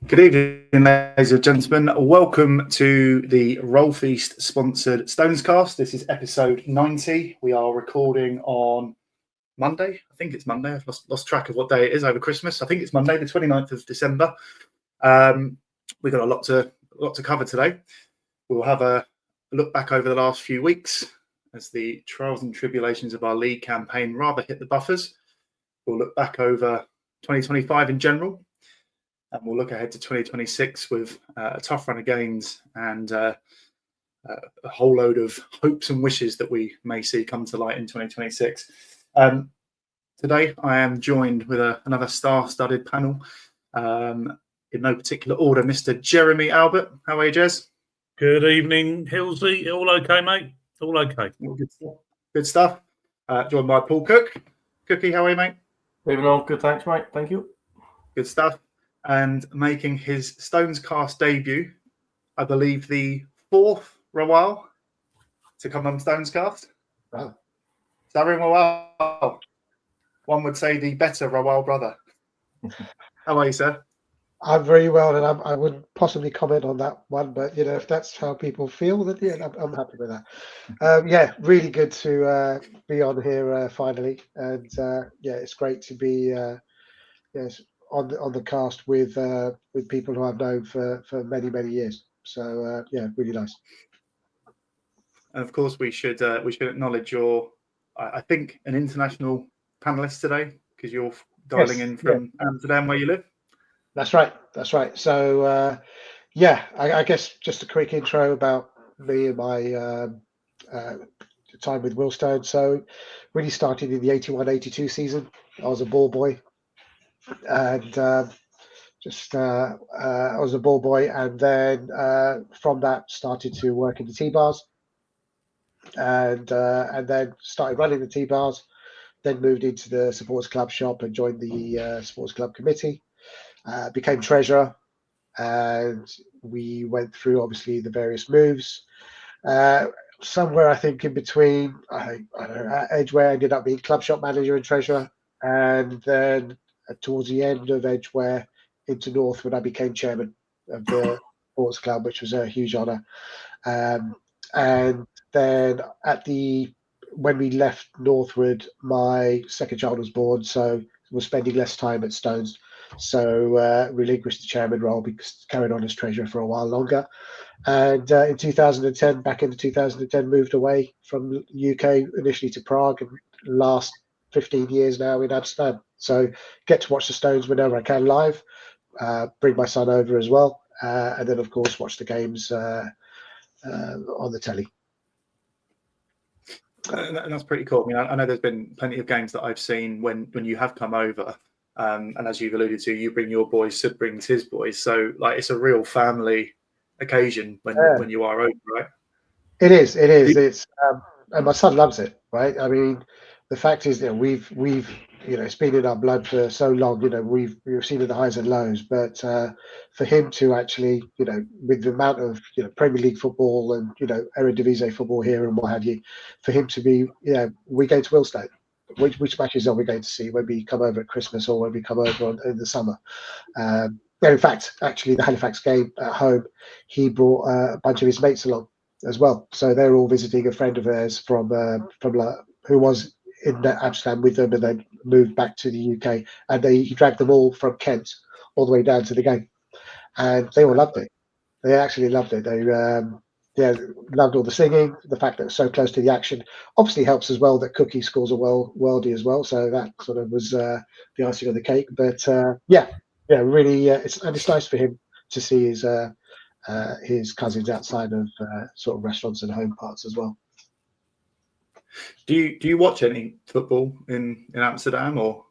Good evening, ladies and gentlemen. Welcome to the Roll Feast sponsored StonesCast. This is episode 90. We are recording on Monday. I think it's Monday. I've lost track of what day it is over Christmas. I think it's Monday, the 29th of December. We've got a lot to cover today. We'll have a look back over the last few weeks as the trials and tribulations of our league campaign rather hit the buffers. We'll look back over 2025 in general. And we'll look ahead to 2026 with a tough run of games and a whole load of hopes and wishes that we may see come to light in 2026. Today, I am joined with another star-studded panel. In no particular order, Mr. Jeremy Albert. How are you, Jez? Good evening, Hillsy. All okay, mate? All okay. Good stuff. Joined by Paul Cooke. Cookie, how are you, mate? Evening all. Good, thanks, mate. Thank you. Good stuff. And making his StonesCast debut, I believe the fourth Rawal to come on StonesCast. Wow. Sarin Rawal. One would say the better Rawal brother. How are you, sir? I'm very well, and I wouldn't possibly comment on that one, but if that's how people feel, then I'm happy with that. Really good to be on here finally, and it's great to be on the cast with people who I've known for many years. So really nice. And of course, we should acknowledge your, I think, an international panelist today because you're dialing in from Amsterdam, where you live. That's right. So I guess just a quick intro about me and my time with Willstone. So really started in the 81-82 season. I was a ball boy. And I was a ball boy, and then from that started to work in the tea bars, and then started running the tea bars. Then moved into the supporters club shop and joined the sports club committee. Became treasurer, and we went through obviously the various moves. Somewhere I think in between, I don't know, Edgeware ended up being club shop manager and treasurer, and then towards the end of Edgeware into Northwood, I became chairman of the sports club, which was a huge honour. And then when we left Northwood, my second child was born, so was spending less time at Stones. So relinquished the chairman role because carried on as treasurer for a while longer. And in 2010, back into 2010, moved away from the UK initially to Prague, and last 15 years now in Amsterdam. So get to watch the Stones whenever I can live, bring my son over as well, and then of course watch the games on the telly. And that's pretty cool. I mean, I know there's been plenty of games that I've seen when you have come over, and as you've alluded to, you bring your boys, Sid brings his boys. So like it's a real family occasion when you are over, right? It is. It's and my son loves it, right? I mean, the fact is that we've it's been in our blood for so long. We've seen the highs and lows, but for him to actually, with the amount of Premier League football and Eredivisie football here and what have you, for him to be, we go to Willstone. Which matches are we going to see when we come over at Christmas or when we come over in the summer? In fact, actually, the Halifax game at home, he brought a bunch of his mates along as well. So they're all visiting a friend of theirs from who was in Amsterdam with them and then moved back to the UK. And he dragged them all from Kent all the way down to the game. And they all loved it. They actually loved it. They loved all the singing, the fact that it was so close to the action. Obviously helps as well that Cookie scores a worldie as well. So that sort of was the icing on the cake. But really, it's nice for him to see his cousins outside of sort of restaurants and home parts as well. Do you watch any football in Amsterdam or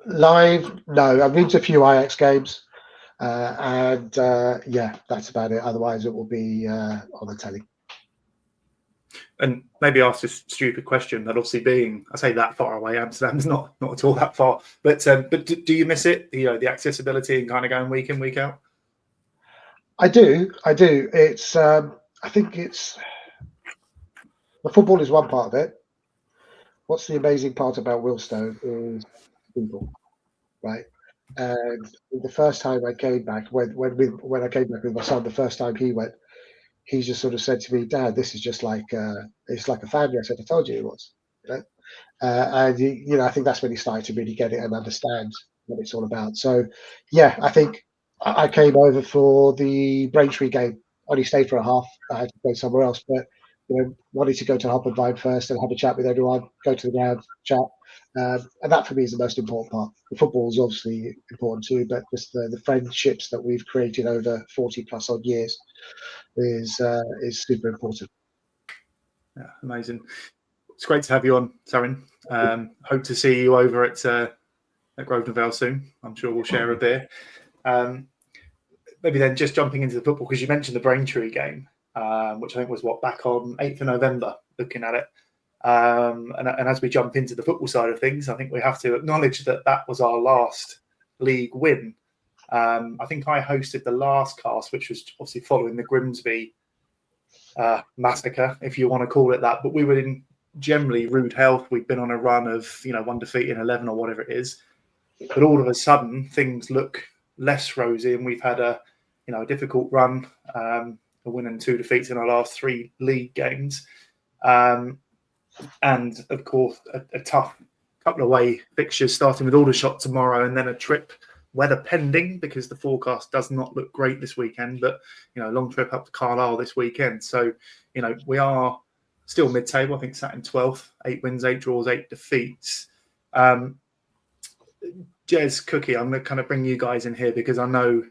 live? No, I've been to a few Ajax games, and that's about it. Otherwise, it will be on the telly. And maybe ask this stupid question, but obviously being, I say that far away, Amsterdam's not at all that far. But do you miss it? The accessibility and kind of going week in, week out? I do. It's I think it's the football is one part of it. What's the amazing part about Willstone is people, right? And the first time I came back, when I came back with my son, the first time he went, he just sort of said to me, "Dad, this is just like it's like a family." I said, "I told you it was." You know? And I think that's when he started to really get it and understand what it's all about. So, yeah, I think I came over for the Braintree game. Only stayed for a half. I had to go somewhere else, but wanted to go to Hop and Vine first and have a chat with everyone, go to the ground, chat, and that for me is the most important part. The football is obviously important too, but just the friendships that we've created over 40 plus odd years is super important. Yeah, amazing. It's great to have you on, Sarin. Hope to see you over at Grosvenor Vale soon. I'm sure we'll share a beer. Maybe then just jumping into the football, because you mentioned the Braintree game, which I think was back on 8th of November, looking at it. And as we jump into the football side of things, I think we have to acknowledge that was our last league win. I think I hosted the last cast, which was obviously following the Grimsby massacre, if you want to call it that. But we were in generally rude health. We'd been on a run of 1 defeat in 11 or whatever it is. But all of a sudden, things look less rosy, and we've had a difficult run, a win and 2 defeats in our last 3 league games. And of course, a tough couple of away fixtures, starting with Aldershot tomorrow, and then a trip, weather pending, because the forecast does not look great this weekend. But a long trip up to Carlisle this weekend. So we are still mid-table. I think sat in 12th, 8 wins, 8 draws, 8 defeats. Jez, Cookie, I'm going to kind of bring you guys in here, because I know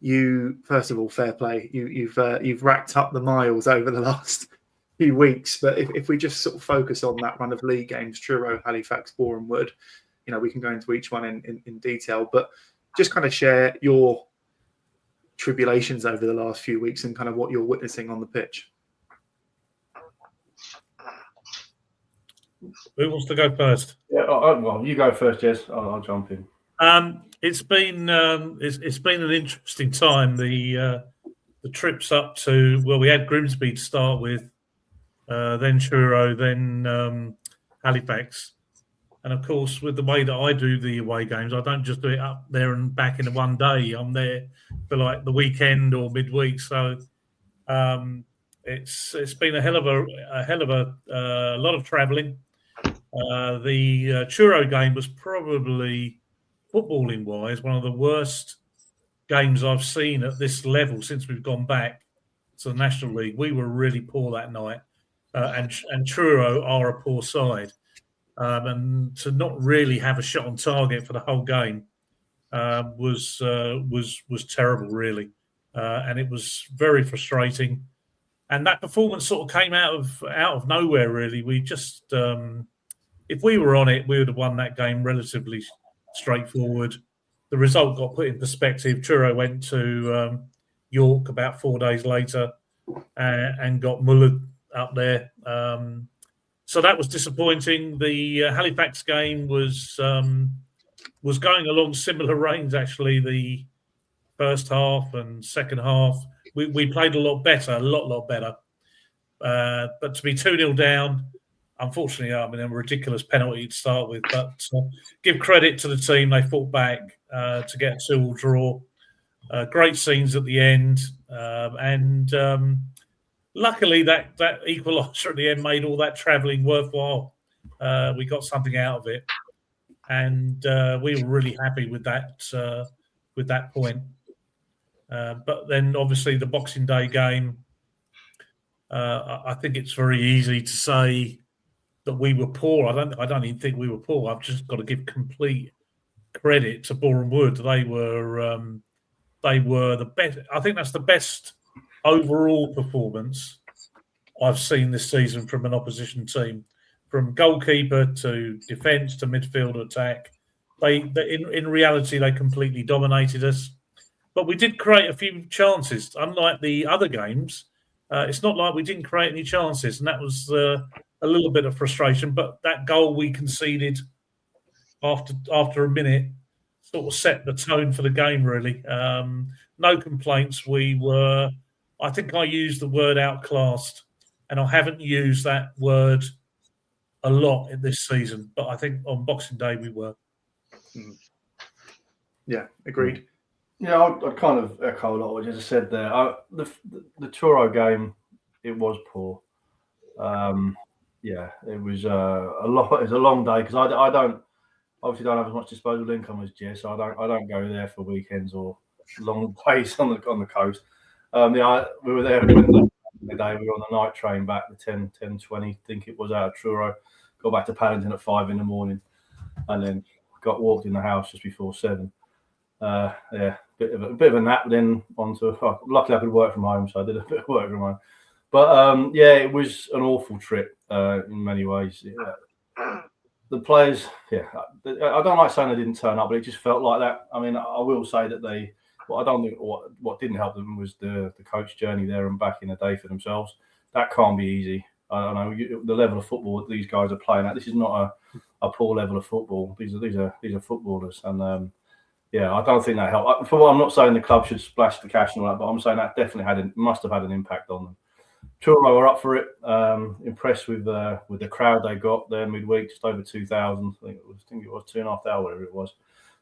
you, first of all, fair play. You've racked up the miles over the last few weeks, but if we just sort of focus on that run of league games, Truro, Halifax, Boreham Wood, we can go into each one in detail, but just kind of share your tribulations over the last few weeks and kind of what you're witnessing on the pitch. Who wants to go first? Yeah, well, you go first, Jez. I'll jump in. It's been an interesting time. The trips up to, we had Grimsby to start with, then Truro, then Halifax, and of course, with the way that I do the away games, I don't just do it up there and back in one day. I'm there for like the weekend or midweek, so it's been a hell of a lot of travelling. The Truro game was probably, footballing wise, one of the worst games I've seen at this level since we've gone back to the National League. We were really poor that night, and Truro are a poor side, and to not really have a shot on target for the whole game was terrible, really, and it was very frustrating. And that performance sort of came out of nowhere, really. We just, if we were on it, we would have won that game relatively straightforward. The result got put in perspective. Truro went to York about 4 days later and got mullered up there. So that was disappointing. The Halifax game was going along similar reins, actually. The first half and second half, we played a lot better, a lot better. But to be 2-0 down, unfortunately, a ridiculous penalty to start with. But give credit to the team; they fought back to get a 2-2 draw. Great scenes at the end, and luckily that equaliser at the end made all that travelling worthwhile. We got something out of it, and we were really happy with that point. But then, obviously, the Boxing Day game. I think it's very easy to say that we were poor. I don't even think we were poor. I've just got to give complete credit to Boreham Wood. They were the best. I think that's the best overall performance I've seen this season from an opposition team, from goalkeeper to defence to midfield attack. They in reality they completely dominated us, but we did create a few chances. Unlike the other games, it's not like we didn't create any chances, and that was a little bit of frustration. But that goal we conceded after a minute sort of set the tone for the game, really. No complaints. I think I used the word outclassed, and I haven't used that word a lot in this season, but I think on Boxing Day we were. Yeah, agreed. Yeah, I'd kind of echo a lot of what you just said there. The Truro game, it was poor. Yeah, it was a lot. It was a long day because I don't have as much disposable income as Jez, so I don't go there for weekends or long days on the coast. We were there the day. We were on the night train back, the 10:20, I think it was, out of Truro. Got back to Paddington at 5 in the morning, and then got walked in the house just before 7. Yeah, bit of a nap. Then luckily I could work from home, so I did a bit of work from home. But yeah, it was an awful trip in many ways. Yeah. The players, yeah, I don't like saying they didn't turn up, but it just felt like that. I mean, I will say that I don't think what didn't help them was the coach journey there and back in the day for themselves. That can't be easy. I don't know the level of football that these guys are playing at. This is not a poor level of football. These are footballers, and yeah, I don't think that helped. For what, I'm not saying the club should splash the cash and all that, but I'm saying that definitely must have had an impact on them. Truro were up for it. Impressed with the crowd they got there midweek, just over 2,000. I think it was 2,500, whatever it was.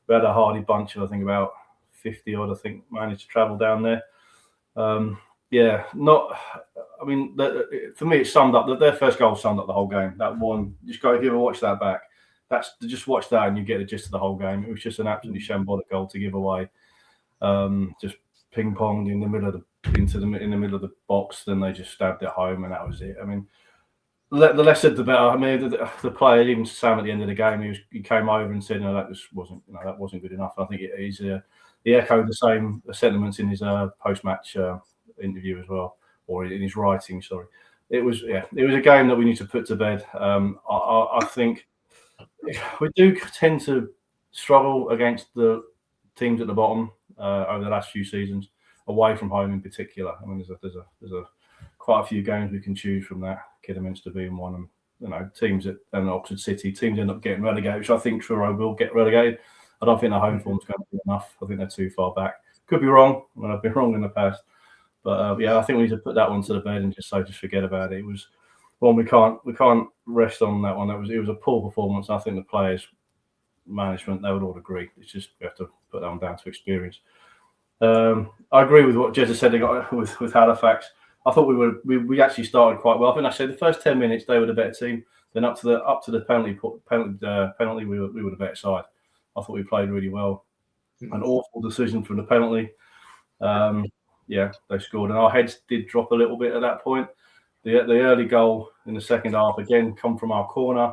We had a hardy bunch of, I think, about 50 odd. I think managed to travel down there. Yeah, not. I mean, for me, it summed up. Their first goal summed up the whole game. That one, just go if you ever watch that back. Just watch that and you get the gist of the whole game. It was just an absolutely shambolic goal to give away. Just ping ponged in the middle of the box. Then they just stabbed it home, and that was it. I mean, the less said the better. I mean, the player, even Sam at the end of the game, he came over and said, "No, that wasn't good enough." I think he echoed the same sentiments in his post-match interview as well, or in his writing. Sorry, it was a game that we need to put to bed. I think we do tend to struggle against the teams at the bottom over the last few seasons, away from home in particular. I mean, there's quite a few games we can choose from that. Kidderminster being one, and teams and Oxford City teams end up getting relegated, which I think Truro will get relegated. I don't think their home form's going to be enough. I think they're too far back. Could be wrong. I've been wrong in the past, but yeah, I think we need to put that one to the bed and just forget about it. It was one we can't rest on that one. It was a poor performance. I think the players, management, they would all agree. It's just we have to put that one down to experience. I agree with what Jez said. They got with Halifax. I thought we actually started quite well. I think I said the first 10 minutes they were the better team. Then up to the penalty we were the better side. I thought we played really well. An awful decision from the penalty. Yeah, they scored, and our heads did drop a little bit at that point. The early goal in the second half again come from our corner,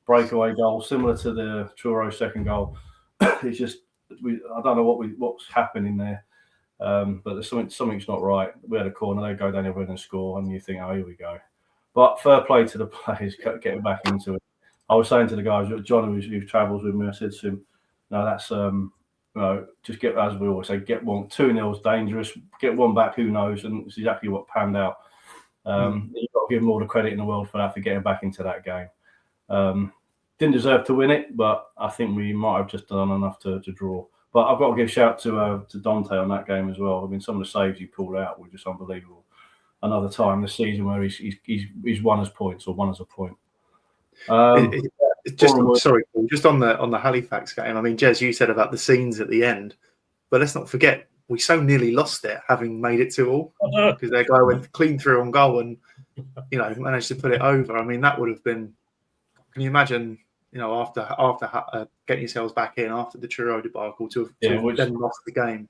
breakaway goal, similar to the Truro second goal. It's just I don't know what's happening there, but there's something's not right. We had a corner, they go down the other end and score, and you think, oh, here we go. But fair play to the players getting back into it. I was saying to the guys, John, who travels with me, I said to him, no, that's just get, as we always say, get 2-0's dangerous. Get one back, who knows? And it's exactly what panned out. You've got to give them all the credit in the world for that, for getting back into that game. Didn't deserve to win it, but I think we might have just done enough to draw. But I've got to give a shout to Dante on that game as well. I mean, some of the saves he pulled out were just unbelievable. Another time this season where he's won us points or won us a point. Sorry, Paul, just on the Halifax game. I mean, Jez, you said about the scenes at the end, but let's not forget we so nearly lost it, having made it 2-2, because their guy went clean through on goal and managed to put it over. I mean, that would have been. Can you imagine? After getting yourselves back in after the Truro debacle to have then lost the game,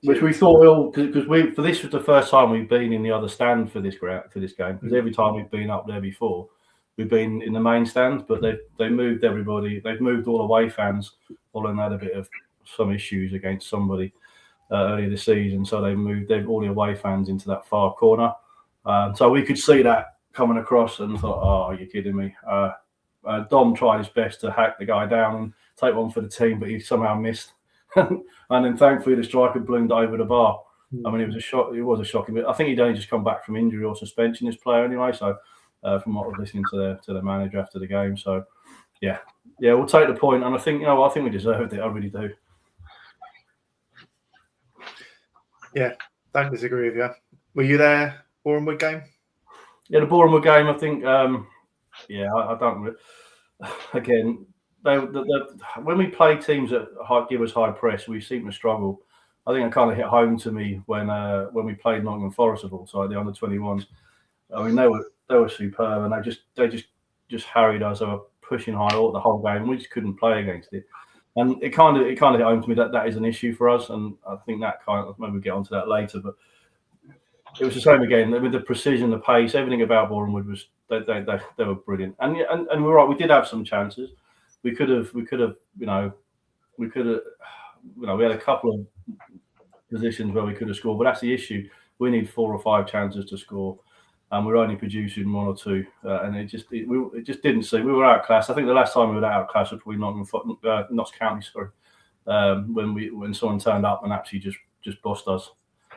which we thought because this was the first time we've been in the other stand for this game. Because every time we've been up there before, we've been in the main stand, but they moved everybody. They've moved all away fans following that a bit of some issues against somebody earlier this season. So they moved all the away fans into that far corner. So we could see that coming across and thought, oh, you're kidding me. Dom tried his best to hack the guy down and take one for the team, but he somehow missed. And then thankfully the striker bloomed over the bar. I mean, it was a shock. It was a shocking bit. I think he'd only just come back from injury or suspension, this player anyway. So from what I was listening to the manager after the game. So yeah, we'll take the point. And I think I think we deserved it. I really do. Yeah, don't disagree with you. Were you there, Boreham Wood game? Yeah, the Boreham Wood game. I think. I don't. Again, when we play teams that give us high press, we seem to struggle. I think it kind of hit home to me when we played Nottingham Forest of all time, the under-21s. I mean, they were superb, and they just harried us. They were pushing high all the whole game. We just couldn't play against it, and it kind of hit home to me that is an issue for us. And I think that maybe we'll get onto that later, but it was the same again with the precision, the pace, everything about Boreham Wood was they were brilliant. And we're right. We did have some chances. We had a couple of positions where we could have scored, but that's the issue. We need 4 or 5 chances to score, and we're only producing 1 or 2, and it just didn't seem. We were outclassed. I think the last time we were outclassed was probably Notts County, when someone turned up and actually just bossed us.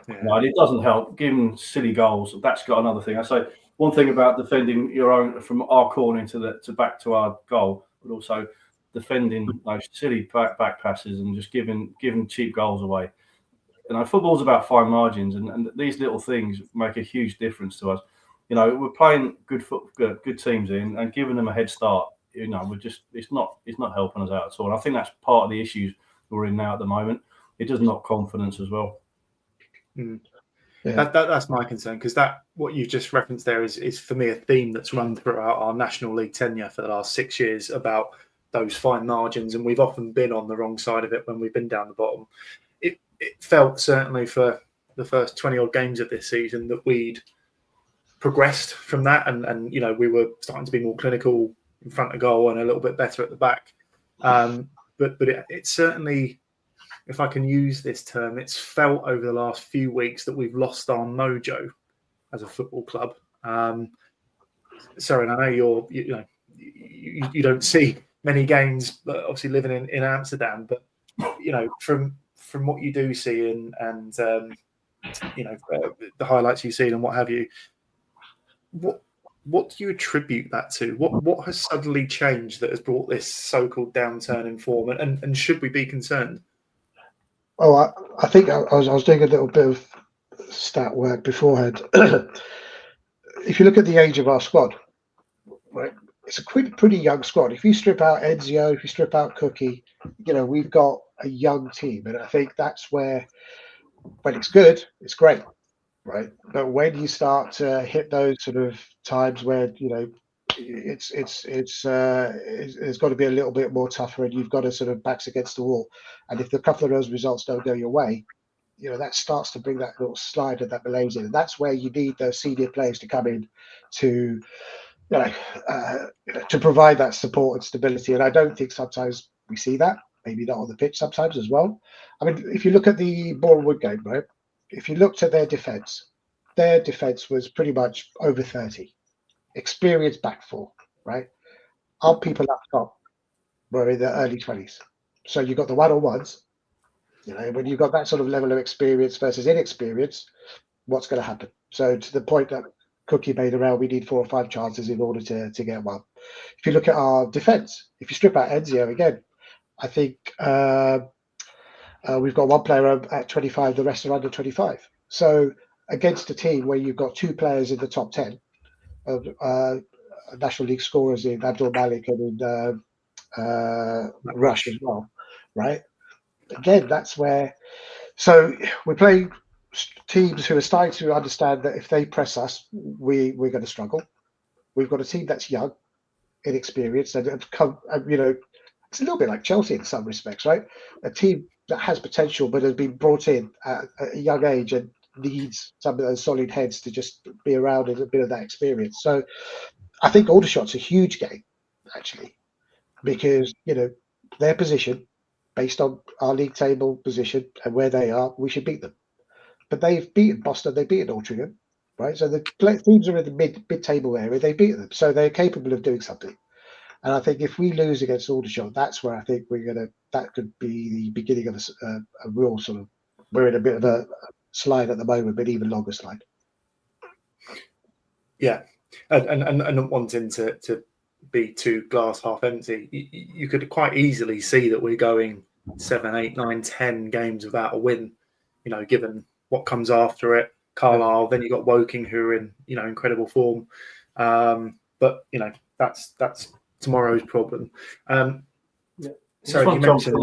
Yeah. No, it doesn't help giving silly goals. That's got another thing. I say one thing about defending your own from our corner to back to our goal, but also defending those silly back passes and just giving cheap goals away. Football's about fine margins, and these little things make a huge difference to us. We're playing good teams in and giving them a head start. It's not helping us out at all. And I think that's part of the issues we're in now at the moment. It does knock confidence as well. Mm. Yeah. That's my concern, because what you just referenced there is for me a theme that's run throughout our National League tenure for the last 6 years about those fine margins, and we've often been on the wrong side of it when we've been down the bottom. It felt certainly for the first 20 odd games of this season that we'd progressed from that, and we were starting to be more clinical in front of goal and a little bit better at the back. But it certainly, if I can use this term, it's felt over the last few weeks that we've lost our mojo as a football club. Sarin, I know you don't see many games, but obviously living in Amsterdam, but from what you do see and the highlights you've seen and what have you, what do you attribute that to? What has suddenly changed that has brought this so-called downturn in form, and should we be concerned? Oh, I think I was doing a little bit of stat work beforehand. If you look at the age of our squad, right, it's a pretty young squad. If you strip out Enzio, if you strip out Cookie, we've got a young team, and I think that's where, when it's good, it's great, right? But when you start to hit those sort of times where it's got to be a little bit more tougher, and you've got to sort of backs against the wall, and if a couple of those results don't go your way, that starts to bring that little slide of that malaise in, and that's where you need those senior players to come in to to provide that support and stability. And I don't think sometimes we see that, maybe not on the pitch sometimes as well. I mean, if you look at the Boreham Wood game, right, if you looked at their defence was pretty much over 30. Experienced back four, right? Our people up top were in their early 20s. So you've got the one-on-ones. When you've got that sort of level of experience versus inexperience, what's going to happen? So to the point that Cookie made around, we need 4 or 5 chances in order to get one. If you look at our defence, if you strip out Enzio again, I think we've got one player at 25, the rest are under 25. So against a team where you've got 2 players in the top 10 of National League scorers in Abdul Malik and in Rush as well, right? Again, that's where. So we're playing teams who are starting to understand that if they press us, we're going to struggle. We've got a team that's young, inexperienced, and have come. It's a little bit like Chelsea in some respects, right? A team that has potential but has been brought in at a young age and needs some of those solid heads to just be around and a bit of that experience. So I think Aldershot's a huge game, actually, because their position, based on our league table position and where they are, we should beat them. But they've beaten Boston, they've beaten Altrincham, right? So the teams are in the mid-table area, they've beaten them. So they're capable of doing something. And I think if we lose against Aldershot, that's where I think that could be the beginning of a real sort of, we're in a bit of a slide at the moment, but even longer slide. Yeah. And not wanting to be too glass half empty, you could quite easily see that we're going 7, 8, 9, 10 games without a win, given what comes after it. Carlisle, then you've got Woking, who are in incredible form, but that's tomorrow's problem. So you mentioned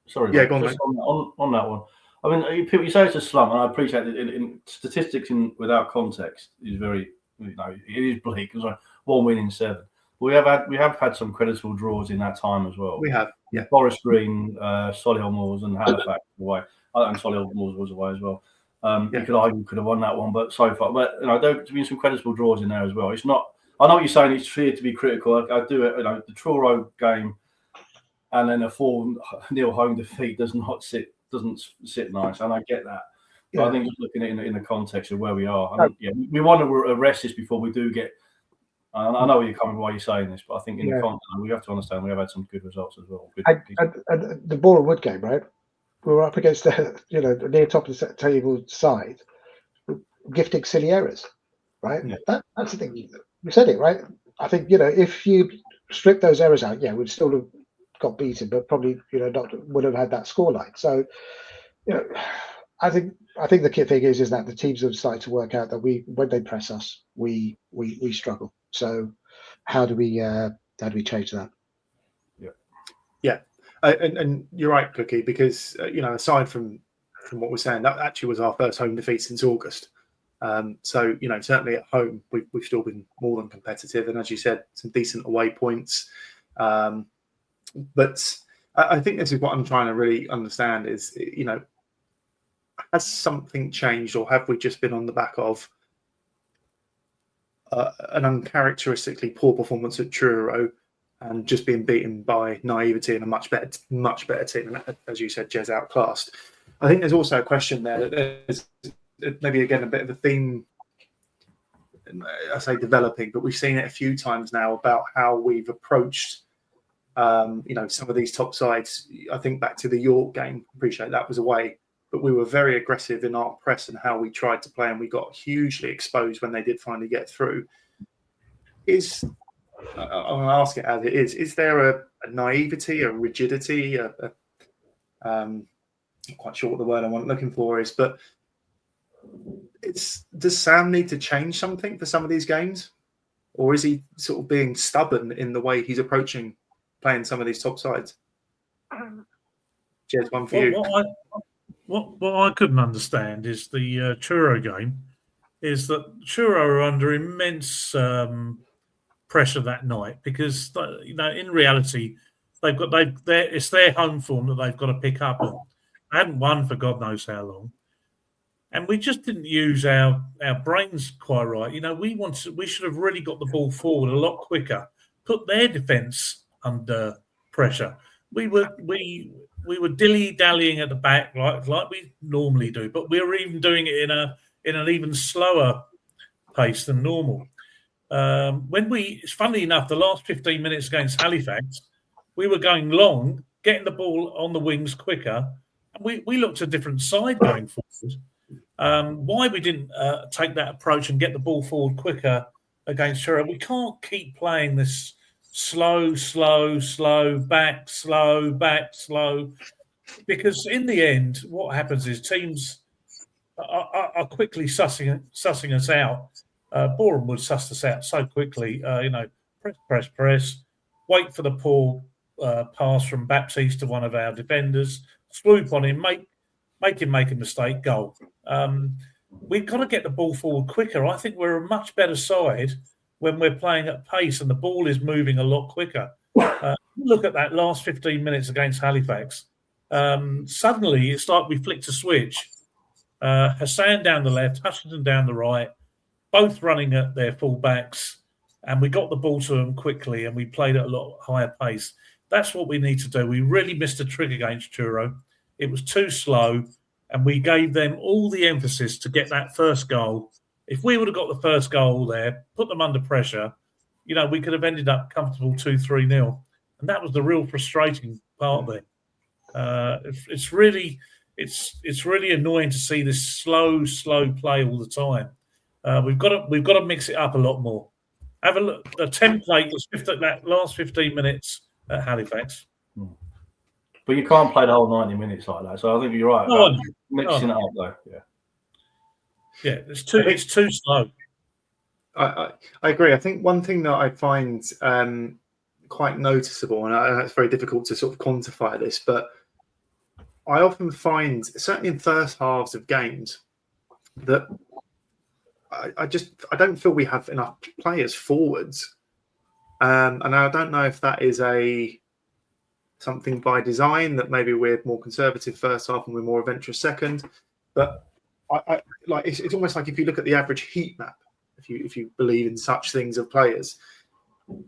Sorry, yeah, mate, go on, just on that one. I mean, people, you say it's a slump, and I appreciate that. In statistics, without context, is very, it is bleak. It's like 1 win in 7. We have had some creditable draws in that time as well. We have, yeah. Forest Green, Solihull Moors, and Halifax away. And Solihull Moors was away as well. You could argue could have won that one, but so far, there's been some creditable draws in there as well. It's not. I know what you're saying. It's fair to be critical. I do it. The Truro game, and then a 4-0 home defeat doesn't sit nice, and I get that. But I think just looking at it in the context of where we are, we want to arrest this before we do get. I know where you're coming, why you're saying this, but I think in the context, we have to understand we have had some good results as well. And the Boreham Wood game, right? We were up against the near top of the table side, gifting silly errors, right? Yeah. That's the thing. You said it, right? I think if you strip those errors out, we'd still have got beaten, but probably would have had that scoreline. So I think the key thing is that the teams have started to work out that when they press us, we struggle. So how do we change that? Yeah, and you're right, Cookie, because aside from what we're saying, that actually was our first home defeat since August. So certainly at home we've still been more than competitive, and as you said, some decent away points. But I think this is what I'm trying to really understand is has something changed, or have we just been on the back of an uncharacteristically poor performance at Truro and just being beaten by naivety and a much better team, and as you said, Jez outclassed? I think there's also a question there that there's maybe again a bit of a theme, I say developing, but we've seen it a few times now about how we've approached some of these top sides. I think back to the York game, appreciate that was away, but we were very aggressive in our press and how we tried to play, and we got hugely exposed when they did finally get through. I'm going to ask it as it is there a naivety, a rigidity, I'm not quite sure what the word I'm looking for is, but does Sam need to change something for some of these games, or is he sort of being stubborn in the way he's approaching playing some of these top sides? Jez, one for you. What I couldn't understand is the Truro game is that Truro are under immense pressure that night because in reality it's their home form that they've got to pick up on. They hadn't won for God knows how long, and we just didn't use our brains quite right. We should have really got the ball forward a lot quicker, put their defence under pressure. We were dilly-dallying at the back like we normally do, but we were even doing it in an even slower pace than normal. It's funny enough, the last 15 minutes against Halifax, we were going long, getting the ball on the wings quicker, and we looked a different side going forward. Why we didn't take that approach and get the ball forward quicker against Truro? We can't keep playing this slow, back, slow, because in the end, what happens is teams are quickly sussing us out. Boreham Wood sussed us out so quickly. Press, wait for the poor pass from Baptiste to one of our defenders, swoop on him, make him make a mistake, goal. We've got to get the ball forward quicker. I think we're a much better side when we're playing at pace and the ball is moving a lot quicker. Look at that last 15 minutes against Halifax. Suddenly, it's like we flicked a switch. Hassan down the left, Hutchinson down the right, both running at their full backs, and we got the ball to them quickly and we played at a lot higher pace. That's what we need to do. We really missed a trick against Truro. It was too slow, and we gave them all the emphasis to get that first goal. If we would have got the first goal there, put them under pressure, we could have ended up comfortable 2-3-0. And that was the real frustrating part there. It's really annoying to see this slow play all the time. We've got to mix it up a lot more. Have a look. The template was that last 15 minutes at Halifax. But you can't play the whole 90 minutes like that. So I think you're right. Mixing it up though. Yeah, it's too slow. I agree. I think one thing that I find quite noticeable, and it's very difficult to sort of quantify this, but I often find, certainly in first halves of games, that I don't feel we have enough players forwards, and I don't know if that is something by design, that maybe we're more conservative first half and we're more adventurous second, but I like it's almost like if you look at the average heat map, if you believe in such things of players.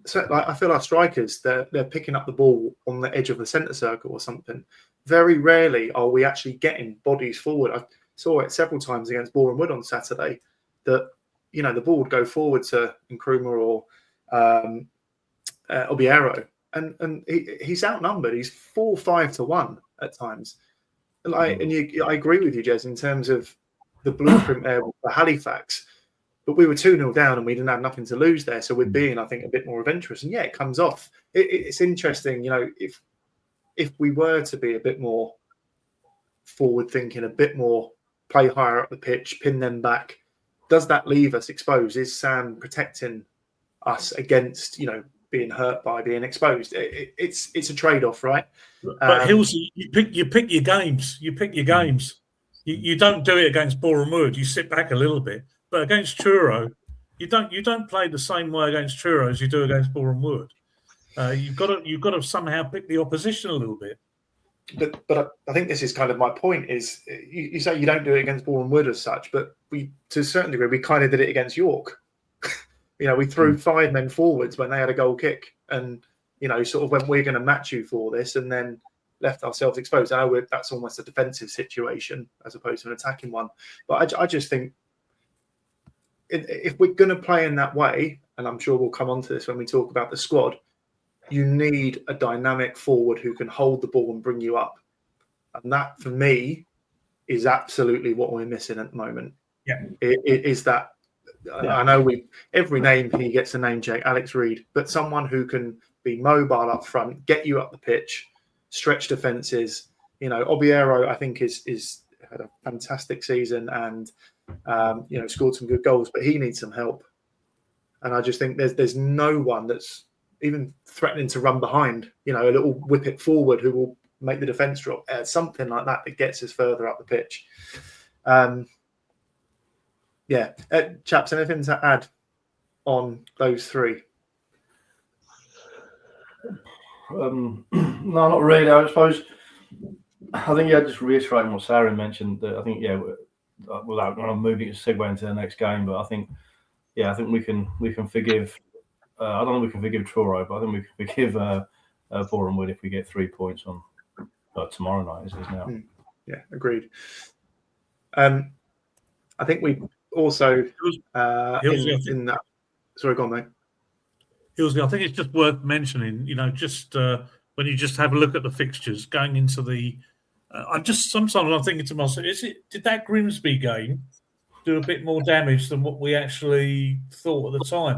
So like, I feel our strikers, they're picking up the ball on the edge of the centre circle or something. Very rarely are we actually getting bodies forward. I saw it several times against Boreham Wood on Saturday that, you know, the ball would go forward to Nkrumah or Obiero, and he's outnumbered. He's 4-5 to 1 at times. Like, and I agree with you, Jez, in terms of the blueprint there for Halifax. But we were 2-0 down and we didn't have nothing to lose there. So we're being, I think, a bit more adventurous. And yeah, it comes off. It's interesting, you know, if we were to be a bit more forward thinking, a bit more play higher up the pitch, pin them back, does that leave us exposed? Is Sam protecting us against, you know, being hurt by being exposed? It's a trade-off, right? But Hillsy, you pick your games. You pick your games. You don't do it against Boreham Wood. You sit back a little bit. But against Truro, you don't play the same way against Truro as you do against Boreham Wood. You've got to somehow pick the opposition a little bit. But I think this is kind of my point. Is you say you don't do it against Boreham Wood as such, but we, to a certain degree, we kind of did it against York. You know, we threw 5 men forwards when they had a goal kick, and you know, sort of when we're going to match you for this, and then left ourselves exposed. I know that's almost a defensive situation as opposed to an attacking one. But I just think, if we're going to play in that way, and I'm sure we'll come on to this when we talk about the squad, you need a dynamic forward who can hold the ball and bring you up. And that, for me, is absolutely what we're missing at the moment. Yeah. It is that. Yeah. I know every name he gets a name check, Alex Reid, but someone who can be mobile up front, get you up the pitch, stretch defences. You know, Obiero, I think, is had a fantastic season and you know, scored some good goals, but he needs some help. And I just think there's no one that's even threatening to run behind, you know, a little whip it forward who will make the defence drop. Something like that gets us further up the pitch. Yeah. Chaps, anything to add on those three? No, not really. I suppose, I think, just reiterating what Sarin mentioned, that I think, without moving to segue into the next game, but I think we can forgive. I don't think we can forgive Truro, but I think we can forgive Boreham Wood if we get 3 points on tomorrow night. As it is now. Yeah, agreed. I think we also in that. Sorry, go on, mate. Hillsy, I think it's just worth mentioning. You know, just when you just have a look at the fixtures going into the. Sometimes I'm thinking to myself, did that Grimsby game do a bit more damage than what we actually thought at the time?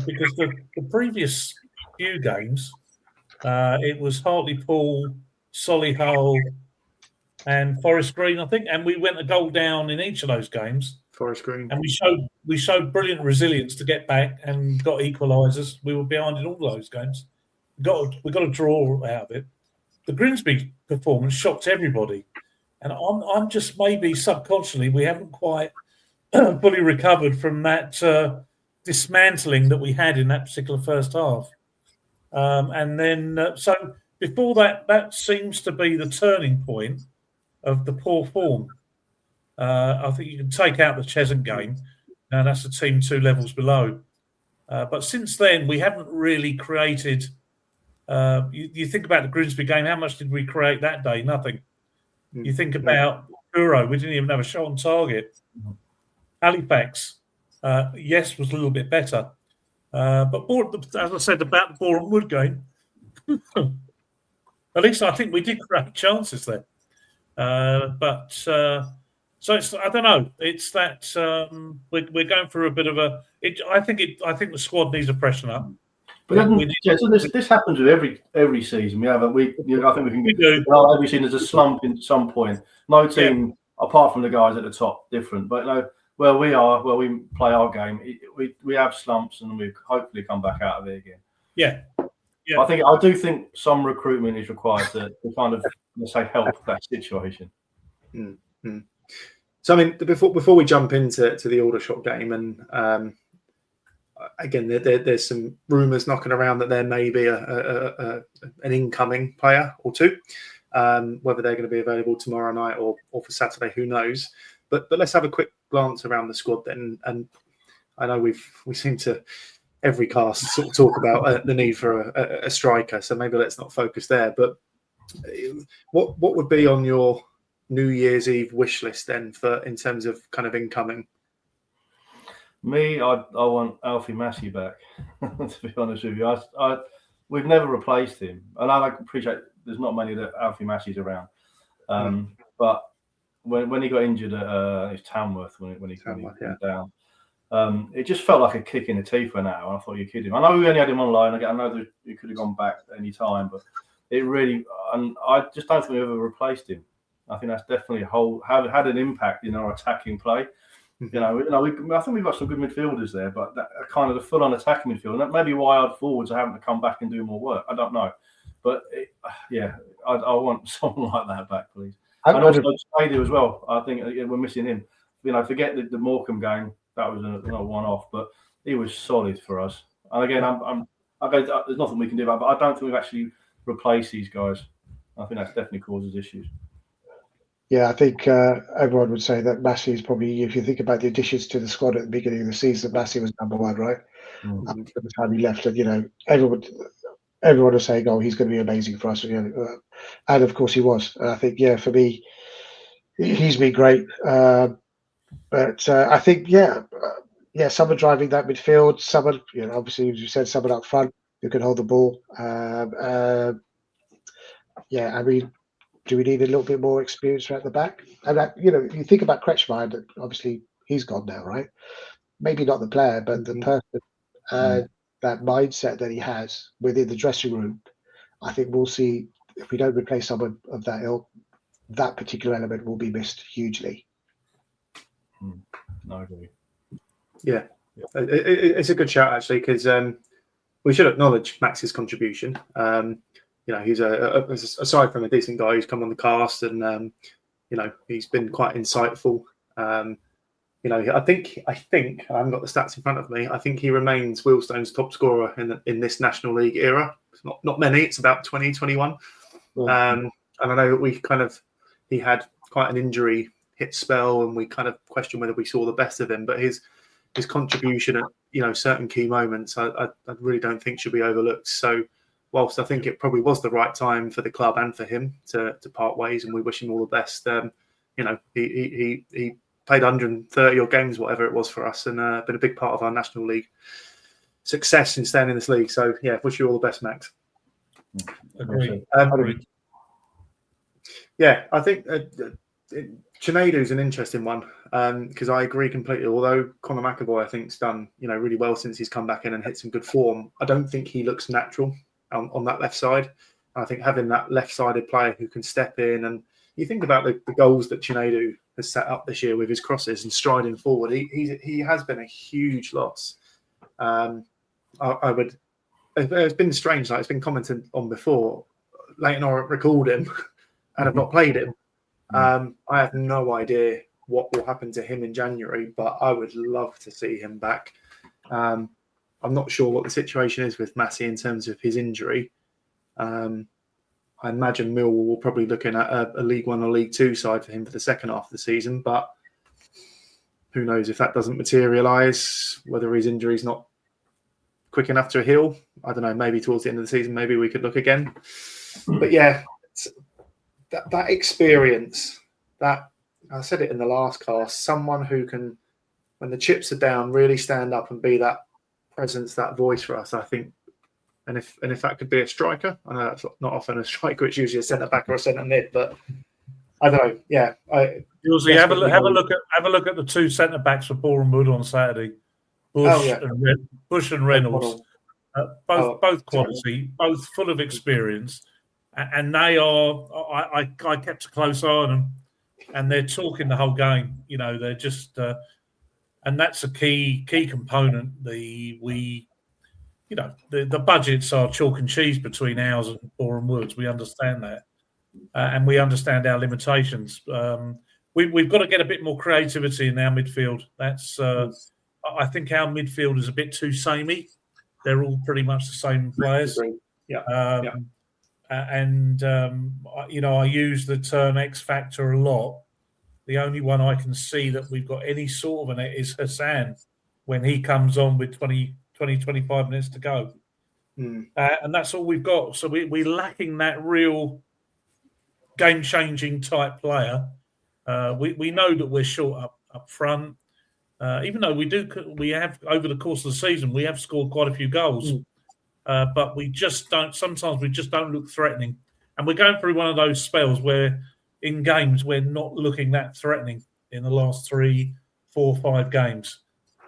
Because the previous few games, it was Hartlepool, Solihull, and Forest Green, I think, and we went a goal down in each of those games. Forest Green, and we showed brilliant resilience to get back and got equalisers. We were behind in all those games. We got a draw out of it. The Grimsby performance shocked everybody, and I'm just maybe subconsciously we haven't quite fully recovered from that dismantling that we had in that particular first half. And then so before that seems to be the turning point of the poor form. I think you can take out the Cheshunt game. Now that's a team 2 levels below. But since then, we haven't really created. You think about the Grimsby game. How much did we create that day? Nothing. You think about Truro. We didn't even have a shot on target. Halifax, yes, was a little bit better. But as I said about the Boreham Wood game, at least I think we did create chances there. So it's, I don't know. It's that we're going for a bit of a. I think the squad needs a freshen up. But so this happens with every season. I think we can. Every season there's a slump in some point. No team apart from the guys at the top different. But where we play our game, we have slumps and we hopefully come back out of it again. Yeah, Yeah. I do think some recruitment is required to kind of, let's say, help that situation. Mm-hmm. So I mean, before we jump into the Aldershot game, and again, there's some rumours knocking around that there may be an incoming player or two. Whether they're going to be available tomorrow night or for Saturday, who knows? But let's have a quick glance around the squad then. And I know we seem to every cast sort of talk about the need for a striker, so maybe let's not focus there. But what would be on your New Year's Eve wish list then for in terms of kind of incoming? Me, I want Alfie Massey back. To be honest with you, we've never replaced him, and I appreciate there's not many that Alfie Massey's around. But when he got injured at Tamworth, when he went down, it just felt like a kick in the teeth went out. And I thought, you're kidding. I know we only had him on loan. I know that he could have gone back at any time, but it really, and I just don't think we ever replaced him. I think that's definitely had an impact in our attacking play. I think we've got some good midfielders there, but that kind of the full-on attacking midfield, and that may be why our forwards are having to come back and do more work. I don't know, but I want someone like that back, please. And also Snyder as well. I think we're missing him. Forget the Morecambe game. That was a one-off, but he was solid for us. And again, there's nothing we can do about it, but I don't think we've actually replaced these guys. I think that's definitely causes issues. Yeah, I think everyone would say that Massey is probably, if you think about the additions to the squad at the beginning of the season, Massey was number one, right? Up to the time he left, and everyone was saying, "Oh, he's going to be amazing for us," and of course he was. And I think, for me, he's been great. But I think, someone driving that midfield, someone, obviously, as you said, someone up front who can hold the ball. I mean, do we need a little bit more experience at the back? And you think about Kretschmann, obviously he's gone now, right? Maybe not the player, but the person, that mindset that he has within the dressing room. I think we'll see, if we don't replace someone of that ilk, that particular element will be missed hugely. I agree. Yeah. It's a good shout actually, because we should acknowledge Max's contribution. He's aside from a decent guy who's come on the cast, and he's been quite insightful. I think I haven't got the stats in front of me. I think he remains Wealdstone's top scorer in this National League era. It's not many. It's about 20, 21. And I know that he had quite an injury hit spell, and we kind of questioned whether we saw the best of him. But his contribution at certain key moments, I really don't think should be overlooked. So, whilst I think it probably was the right time for the club and for him to part ways, and we wish him all the best. He played 130 odd games, whatever it was for us, and been a big part of our National League success in staying in this league. So, wish you all the best, Max. Agreed. I think Chinedu's an interesting one, because I agree completely. Although Conor McAvoy, I think, has done really well since he's come back in and hit some good form, I don't think he looks natural on that left side. I think having that left-sided player who can step in, and you think about the goals that Chinedu has set up this year with his crosses and striding forward, he has been a huge loss. It's been strange, like it's been commented on before. Leighton Orient recalled him and have not played him. I have no idea what will happen to him in January, but I would love to see him back. I'm not sure what the situation is with Massey in terms of his injury. I imagine Millwall will probably looking at a League One or League Two side for him for the second half of the season, but who knows if that doesn't materialise, whether his injury is not quick enough to heal. I don't know, maybe towards the end of the season, maybe we could look again. But that experience, that I said it in the last cast, someone who can, when the chips are down, really stand up and be that presence, that voice for us, I think. And if that could be a striker, I know that's not often a striker, it's usually a centre back or a centre mid, but I don't know. Yeah, Usually have a look at the two centre backs for Boreham Wood on Saturday. Bush and Reynolds, both quality, both full of experience, and they are. I kept a close eye on them, and they're talking the whole game. They're just, and that's a key component. the budgets are chalk and cheese between ours and Boreham Woods. We understand that, and we understand our limitations. We've got to get a bit more creativity in our midfield. That's I think our midfield is a bit too samey. They're all pretty much the same players. Yeah. I use the term X factor a lot. The only one I can see that we've got any sort of an is Hassan when he comes on with 20, 25 minutes to go. And that's all we've got. So we're lacking that real game-changing type player. We know that we're short up front. Even though we have over the course of the season, we have scored quite a few goals. But we just don't. Sometimes we just don't look threatening, and we're going through one of those spells where, in games, we're not looking that threatening. In the last 3, 4, 5 games,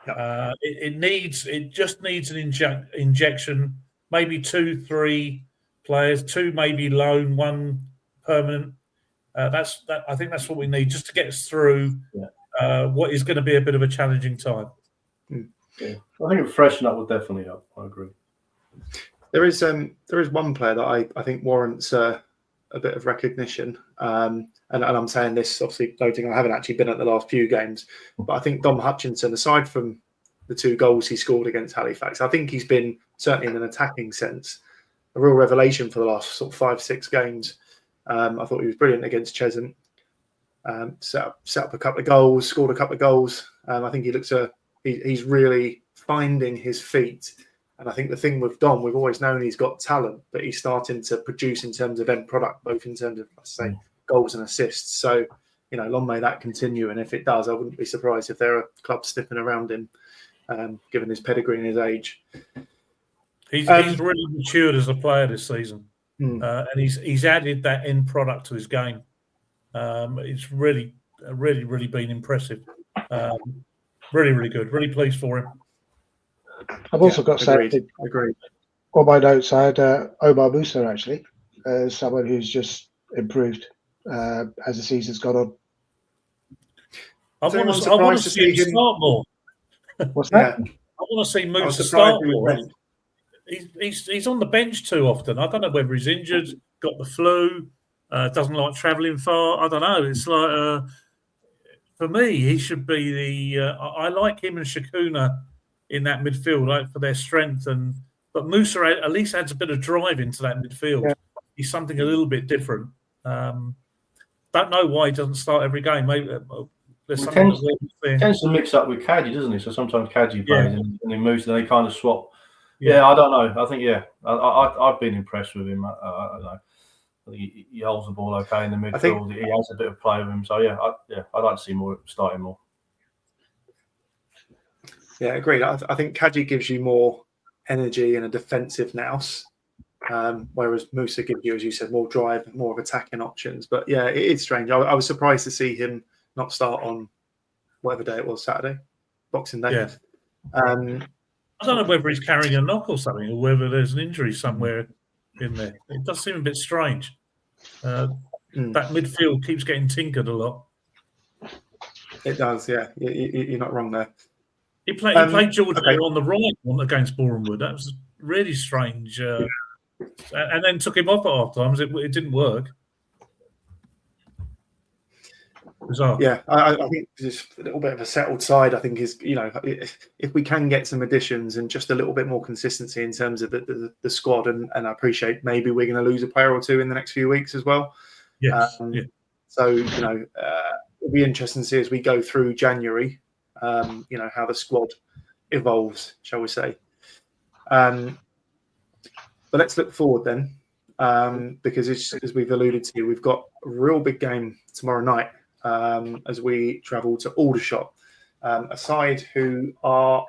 it just needs an injection. Maybe 2, 3 players, 2 maybe loan, 1 permanent. I think that's what we need just to get us through what is going to be a bit of a challenging time. Yeah, I think a freshen up will definitely help. I agree. There is one player that I think warrants a bit of recognition, and I'm saying this obviously noting I haven't actually been at the last few games, but I think Dom Hutchinson, aside from the 2 goals he scored against Halifax, I think he's been, certainly in an attacking sense, a real revelation for the last sort of 5, 6 games. I thought he was brilliant against Cheshunt. Set up a couple of goals, scored a couple of goals. I think he's really finding his feet. And I think the thing with Dom, we've always known he's got talent, but he's starting to produce in terms of end product, both in terms of, let's say, goals and assists. So, long may that continue. And if it does, I wouldn't be surprised if there are clubs sniffing around him, given his pedigree and his age. He's really matured as a player this season. And he's added that end product to his game. It's really been impressive. Really, really good. Really pleased for him. I've also got agreed. On my notes, I had Omar Musa actually, as someone who's just improved as the season's gone on. I want to see him start more. What's that? I want to see Musa start more. He's on the bench too often. I don't know whether he's injured, got the flu, doesn't like travelling far. I don't know. It's like for me, he should be the. I like him and Shakuna in that midfield, like, for their strength, but Musa at least adds a bit of drive into that midfield. Yeah. He's something a little bit different. Don't know why he doesn't start every game. Maybe there's something he tends to mix up with Kadji, doesn't he? So sometimes Kadji plays and he moves, and they kind of swap. Yeah, I don't know. I think I've been impressed with him. I don't know. I think he holds the ball okay in the midfield. He has a bit of play with him. So I'd like to see more starting more. Yeah, agreed. I think Kadji gives you more energy and a defensive nous, whereas Musa gives you, as you said, more drive, more of attacking options. But yeah, it is strange. I was surprised to see him not start on whatever day it was, Saturday, Boxing Day. Yeah. I don't know whether he's carrying a knock or something, or whether there's an injury somewhere in there. It does seem a bit strange. That midfield keeps getting tinkered a lot. It does, yeah. You're not wrong there. He played George on the right against Boreham Wood. That was really strange. And then took him off at half times. It didn't work. Bizarre. Yeah, I think just a little bit of a settled side. I think is, if we can get some additions and just a little bit more consistency in terms of the squad, and I appreciate maybe we're going to lose a player or 2 in the next few weeks as well. Yes. So it'll be interesting to see as we go through January. How the squad evolves, shall we say. But let's look forward then, because as we've alluded to, we've got a real big game tomorrow night as we travel to Aldershot, a side who are,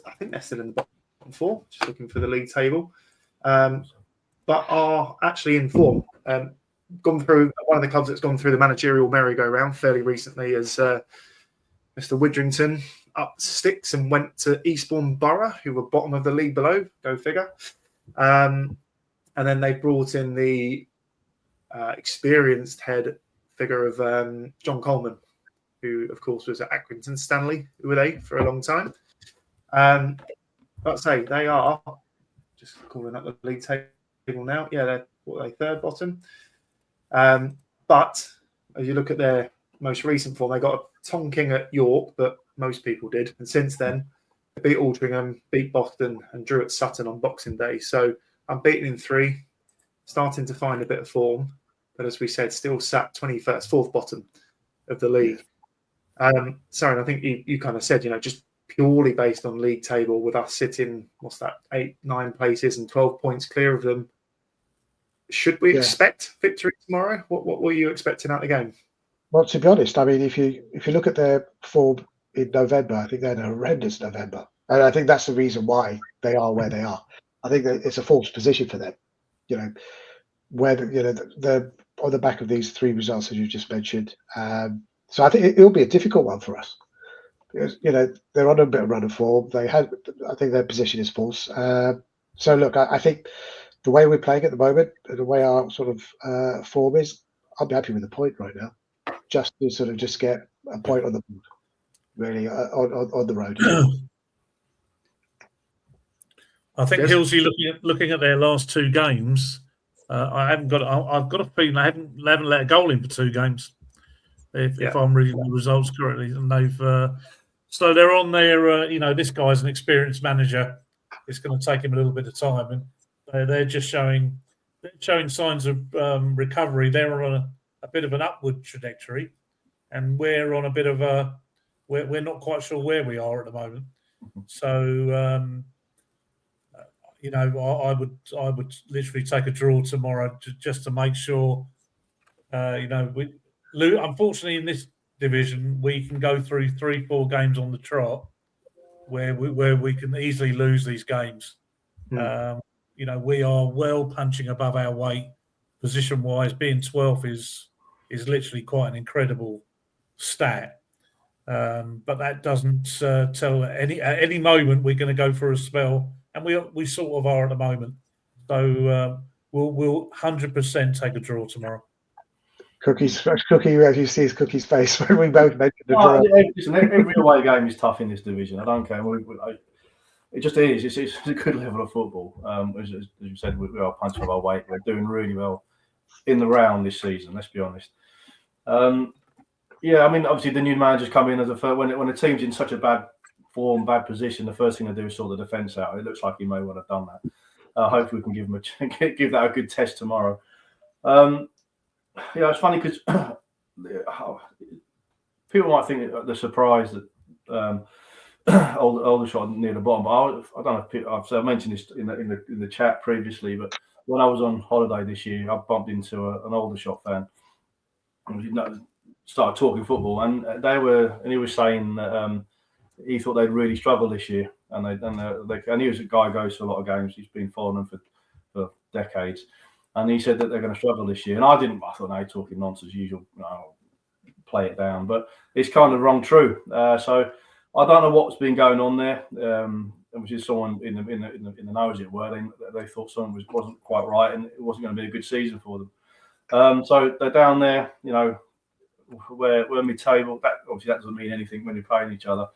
I think they're still in the bottom 4, just looking for the league table, but are actually in form. Gone through one of the clubs that's gone through the managerial merry-go-round fairly recently as Mr. Widrington up sticks and went to Eastbourne Borough, who were bottom of the league below. Go figure. And then they brought in the experienced head figure of John Coleman, who, of course, was at Accrington Stanley, who were they for a long time. I'd say they are just calling up the league table now. Yeah, they're third bottom. But as you look at their most recent form, they got a tonking at York, but most people did. And since then, they beat Aldringham, beat Boston, and drew at Sutton on Boxing Day. So unbeaten in 3, starting to find a bit of form. But as we said, still sat 21st, fourth bottom of the league. Sarin, I think you kind of said, just purely based on league table, with us sitting, 8, 9 places and 12 points clear of them. Should we expect victory tomorrow? What were you expecting out of the game? Well, to be honest, I mean, if you look at their form in November, I think they had a horrendous November, and I think that's the reason why they are where they are. I think that it's a false position for them, where they're on the back of these 3 results as you just mentioned. So I think it'll be a difficult one for us because they're on a bit of run of form. I think their position is false. So look, I think the way we're playing at the moment, and the way our sort of form is, I'll be happy with a point right now, just to sort of just get a point on the board, really, on the road. I think Hillsy, looking at their last 2 games, I've got a feeling they haven't let a goal in for 2 games, if I'm reading the results correctly, and they've so they're on their. This guy's an experienced manager. It's going to take him a little bit of time, and they're just showing signs of recovery. They're on a bit of an upward trajectory, and we're on a bit of we're not quite sure where we are at the moment. So I would literally take a draw tomorrow just to make sure. Unfortunately, in this division, we can go through 3-4 games on the trot where we can easily lose these games. We are well punching above our weight position-wise. Being 12th is literally quite an incredible stat. But that doesn't tell at any moment we're going to go for a spell, and we sort of are at the moment. So we'll 100% take a draw tomorrow. Cookie, as you see his Cookie's face when we both mentioned the draw. Listen, every away game is tough in this division. I don't care. It just is. It's a good level of football. As you said, we are punching above our weight. We're doing really well in the round this season. Let's be honest. Obviously the new managers come in as when a team's in such a bad form, bad position. The first thing they do is sort the defence out. It looks like he may well have done that. Hopefully, we can give that a good test tomorrow. It's funny because people might think they're surprised that Aldershot near the bottom. But I don't know if I mentioned this in the chat previously, but when I was on holiday this year, I bumped into an Aldershot fan. And started talking football, and he was saying that he thought they'd really struggle this year, and he was a guy who goes to a lot of games. He's been following them for decades, and he said that they're going to struggle this year. And I thought, no, you're talking nonsense, usual. Play it down, but it's kind of wrong true. So I don't know what's been going on there. Which is someone in the know, as it were. They thought something wasn't quite right, and it wasn't going to be a good season for them. So they're down there, where mid-table. That obviously that doesn't mean anything when you're playing each other.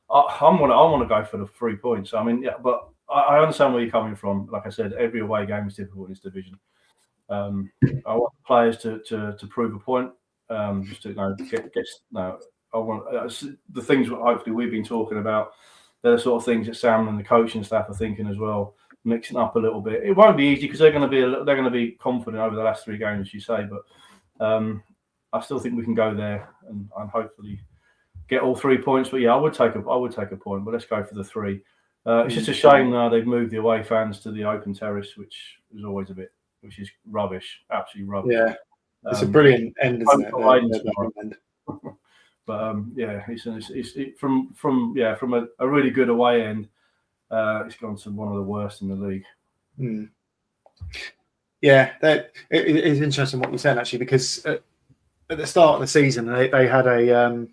I want to go for the 3 points. I mean, but I understand where you're coming from. Like I said, every away game is difficult in this division. I want the players to prove a point. Just to I want the things that hopefully we've been talking about. They're the sort of things that Sam and the coaching staff are thinking as well, mixing up a little bit. It won't be easy because they're going to be confident over the last 3 games, as you say. But I still think we can go there and hopefully get all 3 points. But yeah, I would take a point. But let's go for the 3. It's just a shame they've moved the away fans to the open terrace, which is rubbish, absolutely rubbish. Yeah, it's a brilliant end, isn't it? But it's from a really good away end. It's gone to one of the worst in the league. Yeah, it's interesting what you're saying actually, because at the start of the season they had I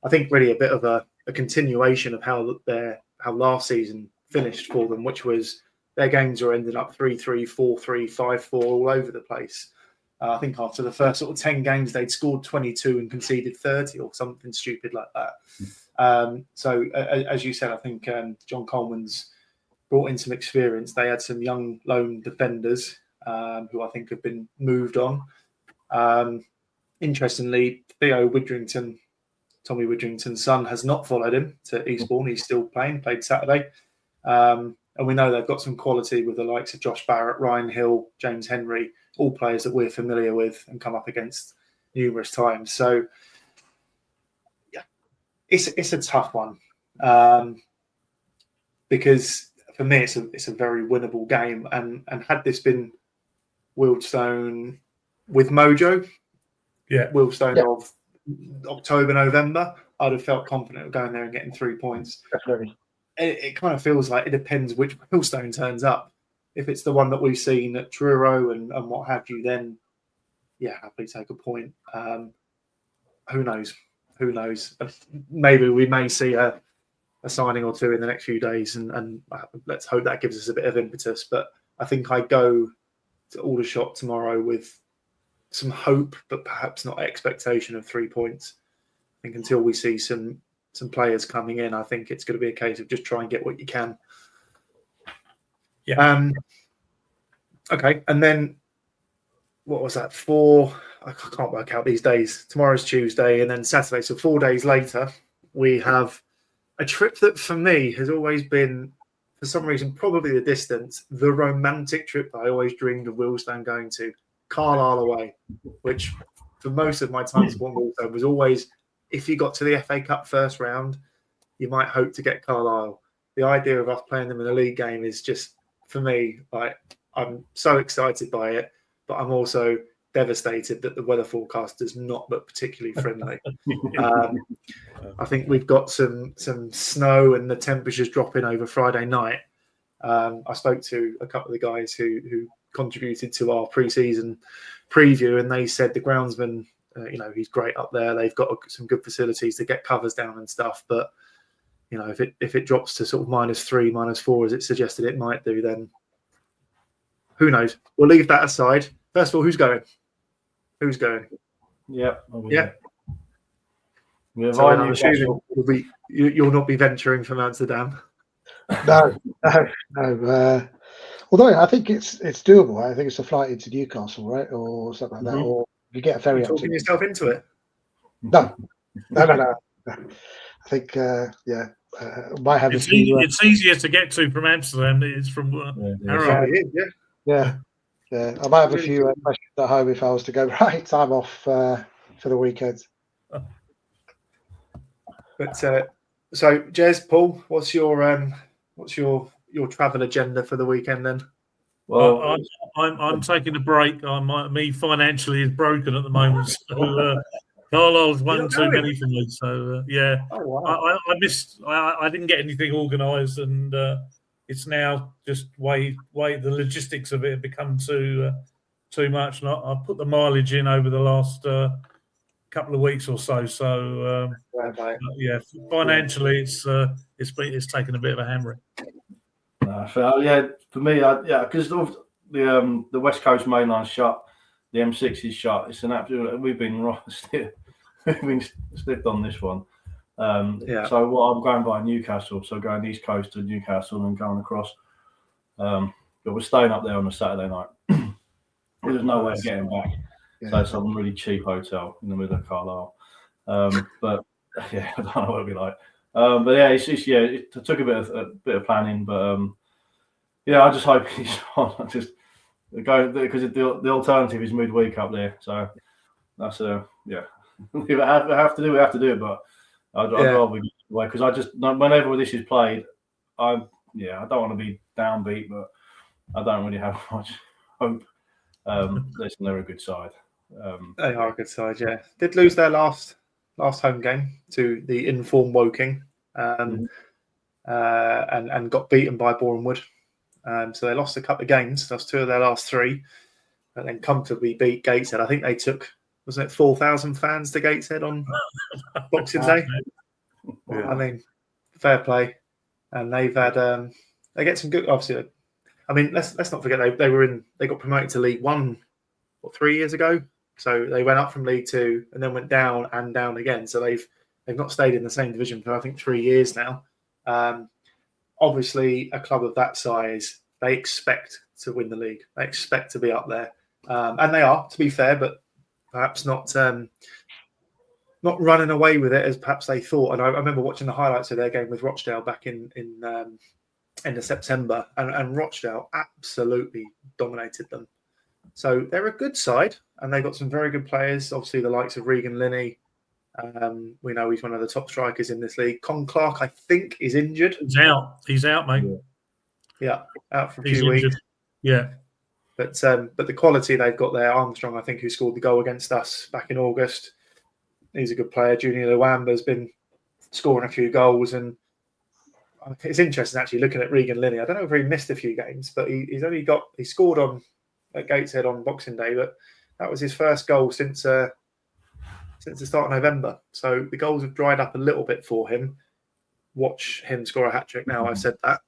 think really a bit of a continuation of how last season finished for them, which was their games were ending up 3-3, 4-3, 5-4 all over the place. I think after the first sort of 10 games, they'd scored 22 and conceded 30 or something stupid like that. So as you said, I think John Coleman's brought in some experience. They had some young lone defenders who I think have been moved on. Interestingly, Tommy Widdrington's son, has not followed him to Eastbourne. He's still played Saturday. And we know they've got some quality with the likes of Josh Barrett, Ryan Hill, James Henry, all players that we're familiar with and come up against numerous times. So, yeah, it's a tough one because for me it's a very winnable game. And had this been Wealdstone with mojo, Wealdstone of October, November, I'd have felt confident of going there and getting 3 points. Definitely. It kind of feels like it depends which Wealdstone turns up. If it's the one that we've seen at Truro and what have you, then happily take a point. Who knows? Maybe we may see a signing or two in the next few days, and let's hope that gives us a bit of impetus. But I think I go to Aldershot tomorrow with some hope, but perhaps not expectation of 3 points. I think until we see some players coming in, I think it's going to be a case of just try and get what you can. Yeah. Okay, and then what was that? I can't work out these days. Tomorrow's Tuesday, and then Saturday. So 4 days later, we have a trip that for me has always been, for some reason, probably the distance, the romantic trip that I always dreamed of Wealdstone going to, Carlisle away, which for most of my time supporting Wealdstone was always, if you got to the FA Cup first round, you might hope to get Carlisle. The idea of us playing them in a league game is just, for me, like, I'm so excited by it, but I'm also devastated that the weather forecast does not look particularly friendly. I think we've got some snow and the temperatures dropping over Friday night. I spoke to a couple of the guys who contributed to our pre-season preview, and they said the groundsman, he's great up there. They've got some good facilities to get covers down and stuff, but if it drops to sort of -3, -4 as it suggested it might do, then who knows? We'll leave that aside. First of all, who's going? Yeah. So I'm assuming you'll not be venturing from Amsterdam. No. Although I think it's doable. I think it's a flight into Newcastle, right, or something like that, or you get a ferry. You're talking yourself into it? No. I think might have it's easier to get to from Amsterdam than it is from Harrow. Yeah. I might have a few questions at home if I was to go. Right, I'm off for the weekend. But so, Jez, Paul, what's your travel agenda for the weekend then? Well, I'm taking a break. Me financially is broken at the moment. So Carlisle's one too many for me. So Oh, wow. I missed. I didn't get anything organised, and it's now just way the logistics of it have become too much. And I've put the mileage in over the last couple of weeks or so. So financially, it's taken a bit of a hammering. For me, because the West Coast main line's shut, the M6 is shut. It's an absolute. We've been slipped on this one. So I'm going by Newcastle, so going east coast to Newcastle and going across. But we're staying up there on a Saturday night. There's no way of getting back. So it's some really cheap hotel in the middle of Carlisle. But I don't know what it'll be like. It took a bit of planning, but I just hope he's on. I just go because the alternative is midweek up there. So that's if we have to do it, but I'd rather get away because I just whenever this is played, I don't want to be downbeat, but I don't really have much hope. Listen, they're a good side. They are a good side, yeah. Did lose their last home game to the informed Woking, and got beaten by Boreham Wood. So they lost a couple of games, lost 2 of their last 3, and then comfortably beat Gateshead. I think they took, wasn't it 4,000 fans to Gateshead on Boxing Day? Yeah. I mean, fair play. And they've had they get some good. Obviously, I mean, let's not forget they got promoted to League One 3 years ago. So they went up from League Two and then went down and down again. So they've not stayed in the same division for I think 3 years now. obviously a club of that size, they expect to win the league. They expect to be up there, and they are, to be fair, but perhaps not running away with it as perhaps they thought. And I remember watching the highlights of their game with Rochdale back in end of September, and Rochdale absolutely dominated them. So they're a good side, and they've got some very good players. Obviously, the likes of Regan Linney. We know he's one of the top strikers in this league. Con Clark, I think, is injured. He's out, mate. Yeah, out for a few weeks. Yeah. But the quality they've got there, Armstrong, I think, who scored the goal against us back in August, he's a good player. Junior Luamba's been scoring a few goals, and it's interesting actually looking at Regan Linney. I don't know if he missed a few games, but he scored at Gateshead on Boxing Day, but that was his first goal since the start of November. So the goals have dried up a little bit for him. Watch him score a hat-trick now, I've said that.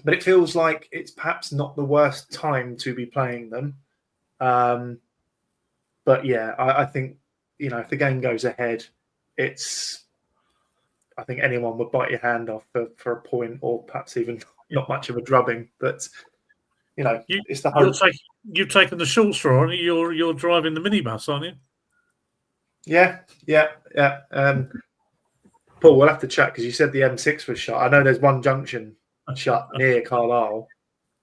But it feels like it's perhaps not the worst time to be playing them. But yeah, I think, if the game goes ahead, I think anyone would bite your hand off for a point, or perhaps even not much of a drubbing. But it's the hope. You've taken the short straw, aren't you? You're driving the minibus, aren't you? Yeah. Paul, we'll have to chat because you said the M6 was shut. I know there's one junction shut near Carlisle,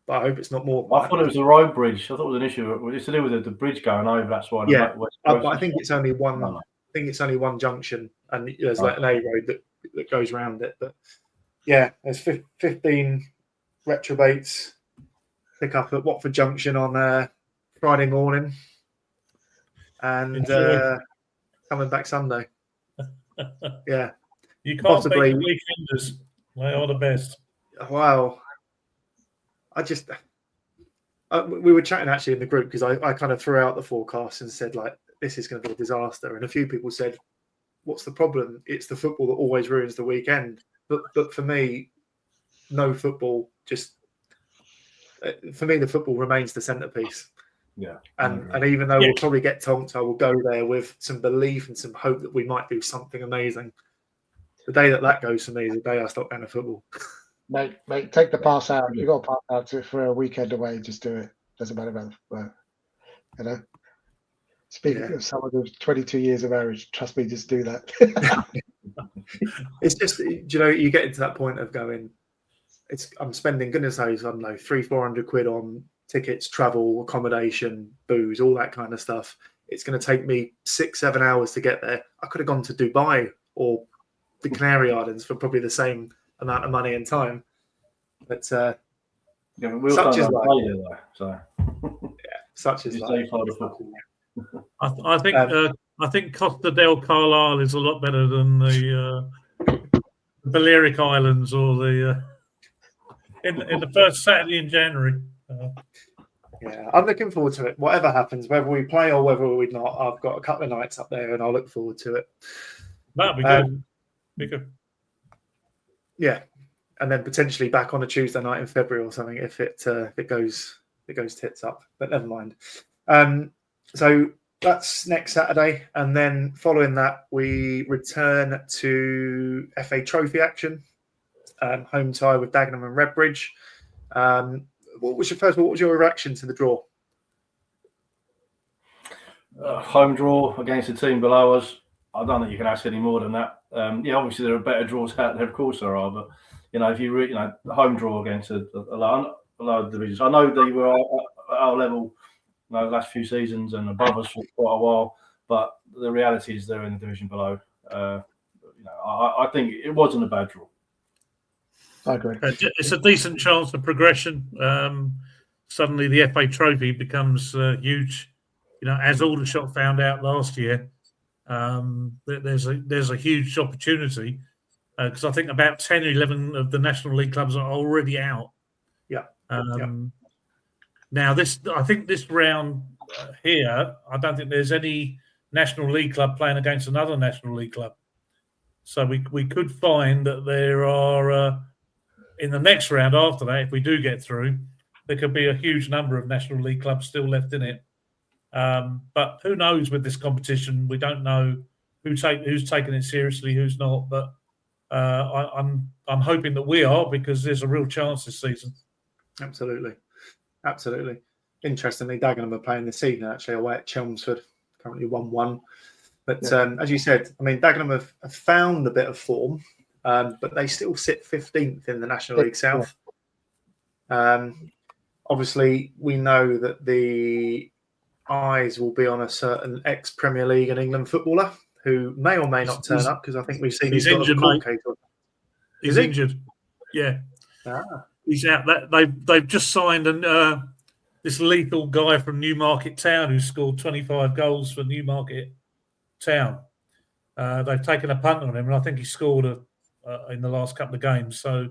but I hope it's not more. I thought it was the road bridge. I thought it was an issue. It's to do with the bridge going over. That's why. Yeah, but I think it's only one. I think it's only one junction, and there's like an A road that goes around it. But yeah, there's 15 retrobates pick up at Watford Junction on Friday morning, and coming back Sunday. Yeah, you can't possibly beat the weekenders. They are the best. Wow. We were chatting actually in the group because I kind of threw out the forecast and said, like, this is going to be a disaster. And a few people said, what's the problem? It's the football that always ruins the weekend. But for me, no football, for me, the football remains the centrepiece. Yeah. And even though we'll probably get tonked, I will go there with some belief and some hope that we might do something amazing. The day that goes for me is the day I stop going to football. Mate, take the pass out. You got to pass out for a weekend away. Just do it. Doesn't matter about Speaking of someone with 22 years of marriage, trust me, just do that. It's just, you get into that point of going, I'm spending, goodness knows, I don't know, 300-400 quid on tickets, travel, accommodation, booze, all that kind of stuff. It's going to take me 6-7 hours to get there. I could have gone to Dubai or the Canary Islands for probably the same amount of money and time. But such is life. Such is life. I think Costa del Carlisle is a lot better than the Balearic Islands or the in the first Saturday in January. Yeah, I'm looking forward to it. Whatever happens, whether we play or whether we not, I've got a couple of nights up there, and I'll look forward to it. That'll be good. Be good. Yeah, and then potentially back on a Tuesday night in February or something if it goes tits up. But never mind. So that's next Saturday, and then following that, we return to FA Trophy action, home tie with Dagenham and Redbridge. What was your reaction to the draw? Home draw against a team below us. I don't think you can ask any more than that. Obviously there are better draws out there, of course there are, but if you home draw against a lower divisions. I know they were at our level the last few seasons and above us for quite a while, but the reality is they're in the division below. I think it wasn't a bad draw. I agree. It's a decent chance of progression. Suddenly the FA Trophy becomes huge. As Aldershot found out last year, there's a huge opportunity because I think about 10 or 11 of the National League clubs are already out. Yeah. Now, I think this round here, I don't think there's any National League club playing against another National League club. So we could find that there are, in the next round after that, if we do get through, there could be a huge number of National League clubs still left in it. But who knows with this competition? We don't know who's taking it seriously, who's not. But I'm hoping that we are, because there's a real chance this season. Absolutely. Interestingly, Dagenham are playing this evening actually away at Chelmsford, currently 1-1. But as you said, I mean, Dagenham have found a bit of form, but they still sit 15th in the National League South. Obviously, we know that the eyes will be on a certain ex-Premier League and England footballer who may or may not turn up, because I think we've seen he's injured, mate. He's injured. Yeah. He's out. They've just signed this lethal guy from Newmarket Town who scored 25 goals for Newmarket Town. They've taken a punt on him, and I think he scored in the last couple of games. So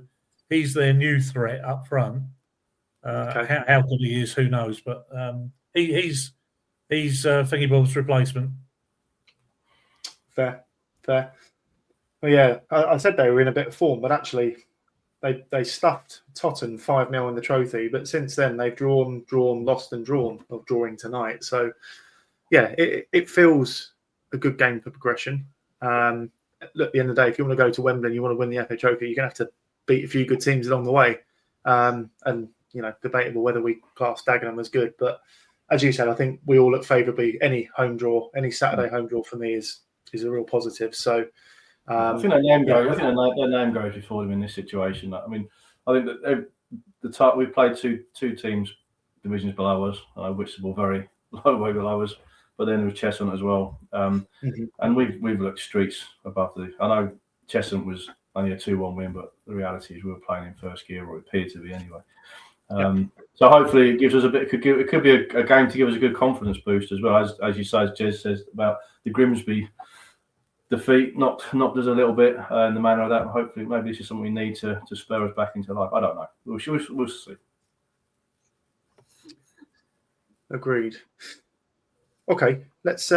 he's their new threat up front. How good he is, who knows? But he's Thingy Bob's replacement. Fair. Well, yeah, I said they were in a bit of form, but actually they stuffed Tottenham 5-0 in the trophy. But since then they've drawn, lost and drawn, of drawing tonight. So yeah, it feels a good game for progression. Look, at the end of the day, if you want to go to Wembley and you want to win the FA Trophy, you're going to have to beat a few good teams along the way. And debatable whether we class Dagenham as good. But as you said, I think we all look favourably. Any home draw, any Saturday home draw for me is a real positive. So I think their name goes. I think their name goes before them in this situation. I mean, I think that we've played two teams divisions below us, which were very low way below us. But then there was Cheshunt as well, and we've looked streets above the. I know Cheshunt was only a 2-1 win, but the reality is we were playing in first gear, or it appeared to be anyway. So hopefully it gives us a bit. It could be a game to give us a good confidence boost as well, as you say, as Jez says about the Grimsby defeat. Knocked us a little bit in the manner of that. Hopefully, maybe this is something we need to spur us back into life. I don't know. We'll see. Agreed. Okay, let's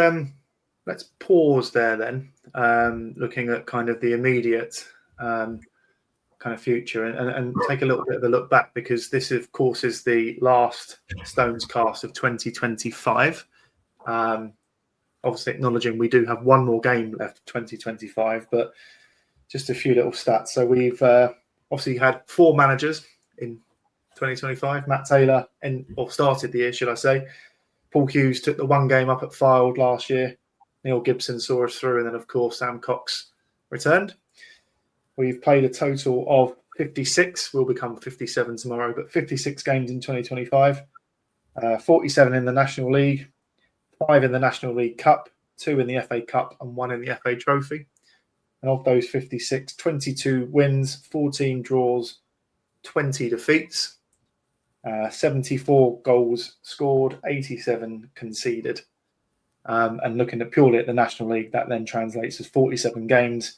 pause there then. Looking at kind of the immediate kind of future and take a little bit of a look back, because this, of course, is the last StonesCast of 2025. Obviously, acknowledging we do have one more game left of 2025, but just a few little stats. So we've obviously had 4 managers in 2025. Matt Taylor started the year, should I say. Paul Hughes took the one game up at Fylde last year. Neil Gibson saw us through, and then, of course, Sam Cox returned. We've played a total of 56. We'll become 57 tomorrow, but 56 games in 2025. 47 in the National League, 5 in the National League Cup, 2 in the FA Cup, and 1 in the FA Trophy. And of those 56, 22 wins, 14 draws, 20 defeats, 74 goals scored, 87 conceded. And looking at purely at the National League, that then translates as 47 games,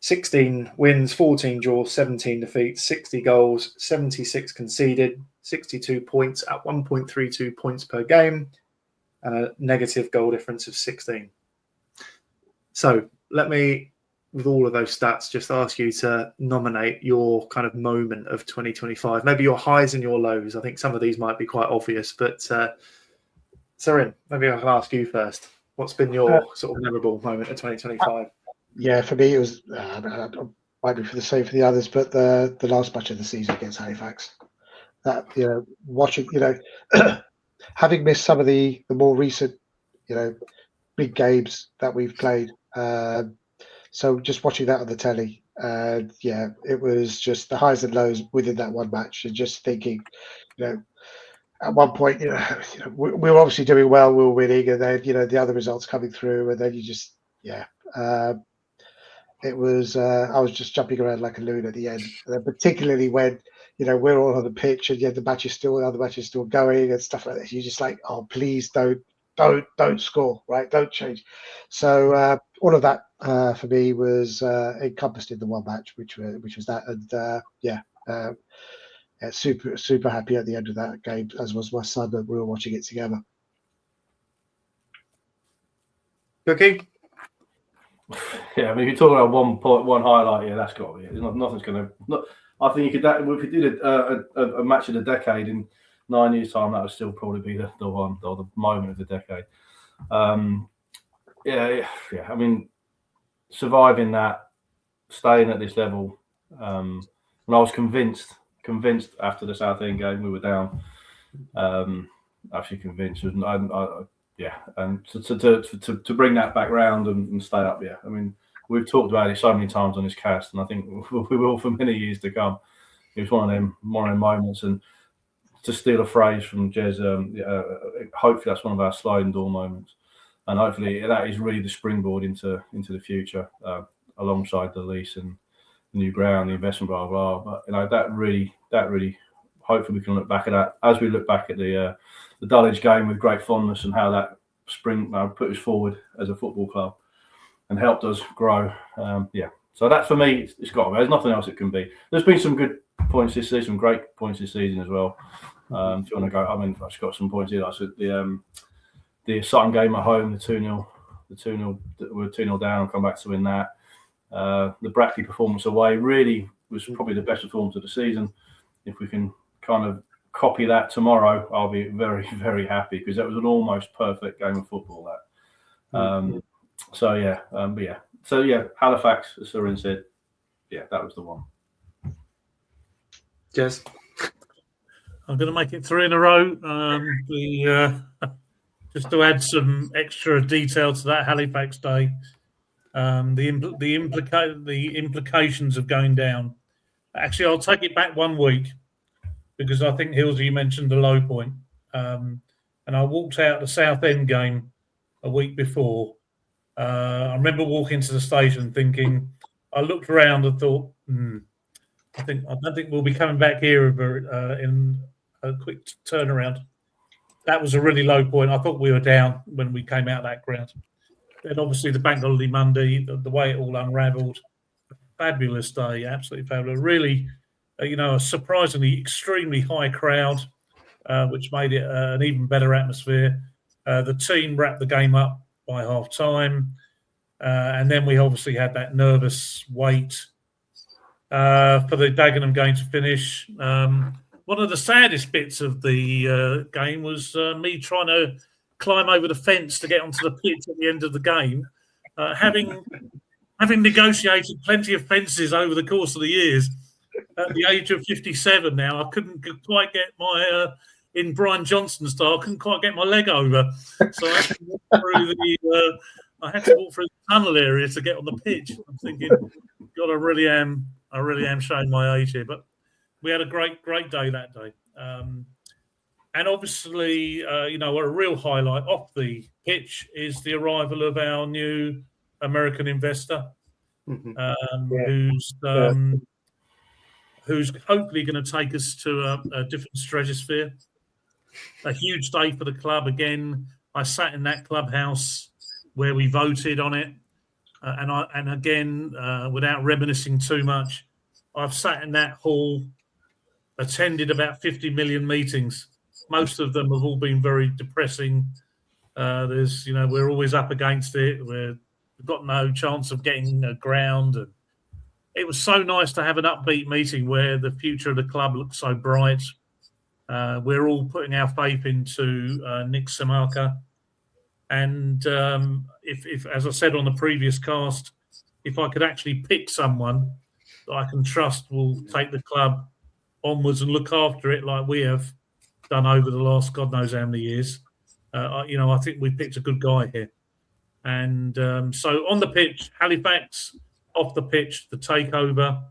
16 wins, 14 draws, 17 defeats, 60 goals, 76 conceded, 62 points at 1.32 points per game, and a negative goal difference of 16. So let me, with all of those stats, just ask you to nominate your kind of moment of 2025, maybe your highs and your lows. I think some of these might be quite obvious, but Sarin, maybe I can ask you first. What's been your sort of memorable moment of 2025? Yeah, for me, it was, might be for the same for the others, but the last match of the season against Halifax. That, watching, having missed some of the more recent, big games that we've played. So just watching that on the telly, it was just the highs and lows within that one match, and just thinking, at one point, we were obviously doing well, we were winning, and then, the other results coming through, and then you just, it was, I was just jumping around like a loon at the end, particularly when, we're all on the pitch and the other match is still going and stuff like that. You're just like, oh, please don't score, right? Don't change. So all of that for me was encompassed in the one match, which was that, and super happy at the end of that game, as was my son, that we were watching it together. Cookie? Yeah, I mean, if you're talking about one highlight, that's got to be it. Nothing's going to. I think if you did a match of the decade in 9 years' time, that would still probably be the one, or the moment of the decade. I mean, surviving that staying at this level. And I was convinced after the Southend game we were down. Actually convinced, and to bring that back round and stay up. Yeah, I mean, we've talked about it so many times on this cast, and I think we will for many years to come. It was one of them moments, and to steal a phrase from Jez, hopefully that's one of our sliding door moments, and hopefully that is really the springboard into the future, alongside the lease and the new ground, the investment, blah blah. But that really, hopefully we can look back at that as we look back at the Dulwich game with great fondness, and how that put us forward as a football club and helped us grow. So that for me, it's got to be. There's nothing else it can be. There's been some good points this season, some great points this season as well. Do you want to go? I mean, I've just got some points here. I said the Sutton game at home, the 2-0, we're 2-0 down and come back to win that. The Brackley performance away really was probably the best performance of the season. If we can kind of copy that tomorrow, I'll be very, very happy, because that was an almost perfect game of football. Halifax, as Sarin said, that was the one. Jez? I'm going to make it 3 in a row. Just to add some extra detail to that Halifax day, the implications of going down. Actually, I'll take it back 1 week, because I think, Hillsy, you mentioned the low point. And I walked out the Southend game a week before. I remember walking to the station thinking, I looked around and thought, I don't think we'll be coming back here in a quick turnaround. That was a really low point. I thought we were down when we came out of that ground. Then obviously the bank holiday Monday, the way it all unravelled, fabulous day, absolutely fabulous. Really, a surprisingly extremely high crowd, which made it an even better atmosphere. The team wrapped the game up by half time, and then we obviously had that nervous wait for the Dagenham game to finish. One of the saddest bits of the game was me trying to climb over the fence to get onto the pitch at the end of the game, having negotiated plenty of fences over the course of the years. At the age of 57 now, I couldn't quite get my, in Brian Johnson style, couldn't quite get my leg over. So I had to walk through the tunnel area to get on the pitch. I'm thinking, God, I really am showing my age here. But we had a great day that day. And obviously, a real highlight off the pitch is the arrival of our new American investor, who's hopefully going to take us to a different stratosphere. A huge day for the club. Again, I sat in that clubhouse where we voted on it, and again, without reminiscing too much, I've sat in that hall, attended about 50 million meetings. Most of them have all been very depressing. We're always up against it. We've got no chance of getting a ground. And it was so nice to have an upbeat meeting where the future of the club looks so bright. We're all putting our faith into Nick Samaka. And if, as I said on the previous cast, if I could actually pick someone that I can trust will take the club onwards and look after it like we have done over the last God knows how many years, I think we picked a good guy here. And so on the pitch, Halifax. Off the pitch, the takeover.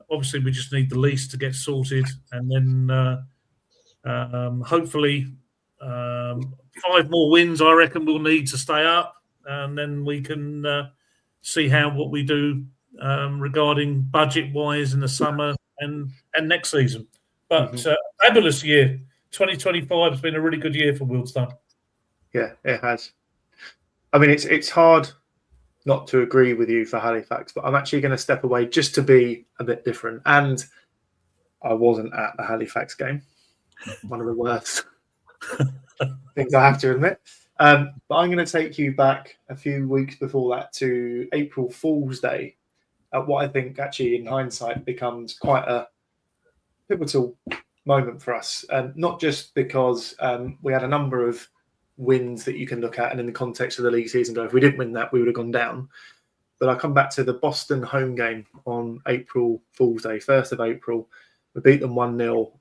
Obviously, we just need the lease to get sorted, and then hopefully 5 more wins. I reckon we'll need to stay up, and then we can see what we do regarding budget-wise in the summer and next season. But fabulous year. 2025 has been a really good year for Wealdstone. Yeah, it has. I mean, it's hard not to agree with you for Halifax, but I'm actually going to step away just to be a bit different. And I wasn't at the Halifax game. One of the worst things I have to admit. But I'm going to take you back a few weeks before that to April Fool's Day, at what I think actually in hindsight becomes quite a pivotal moment for us. And not just because we had a number of wins that you can look at, and in the context of the league season, if we didn't win that, we would have gone down. But I come back to the Boston home game on April Fool's Day, 1st of April. We beat them 1-0.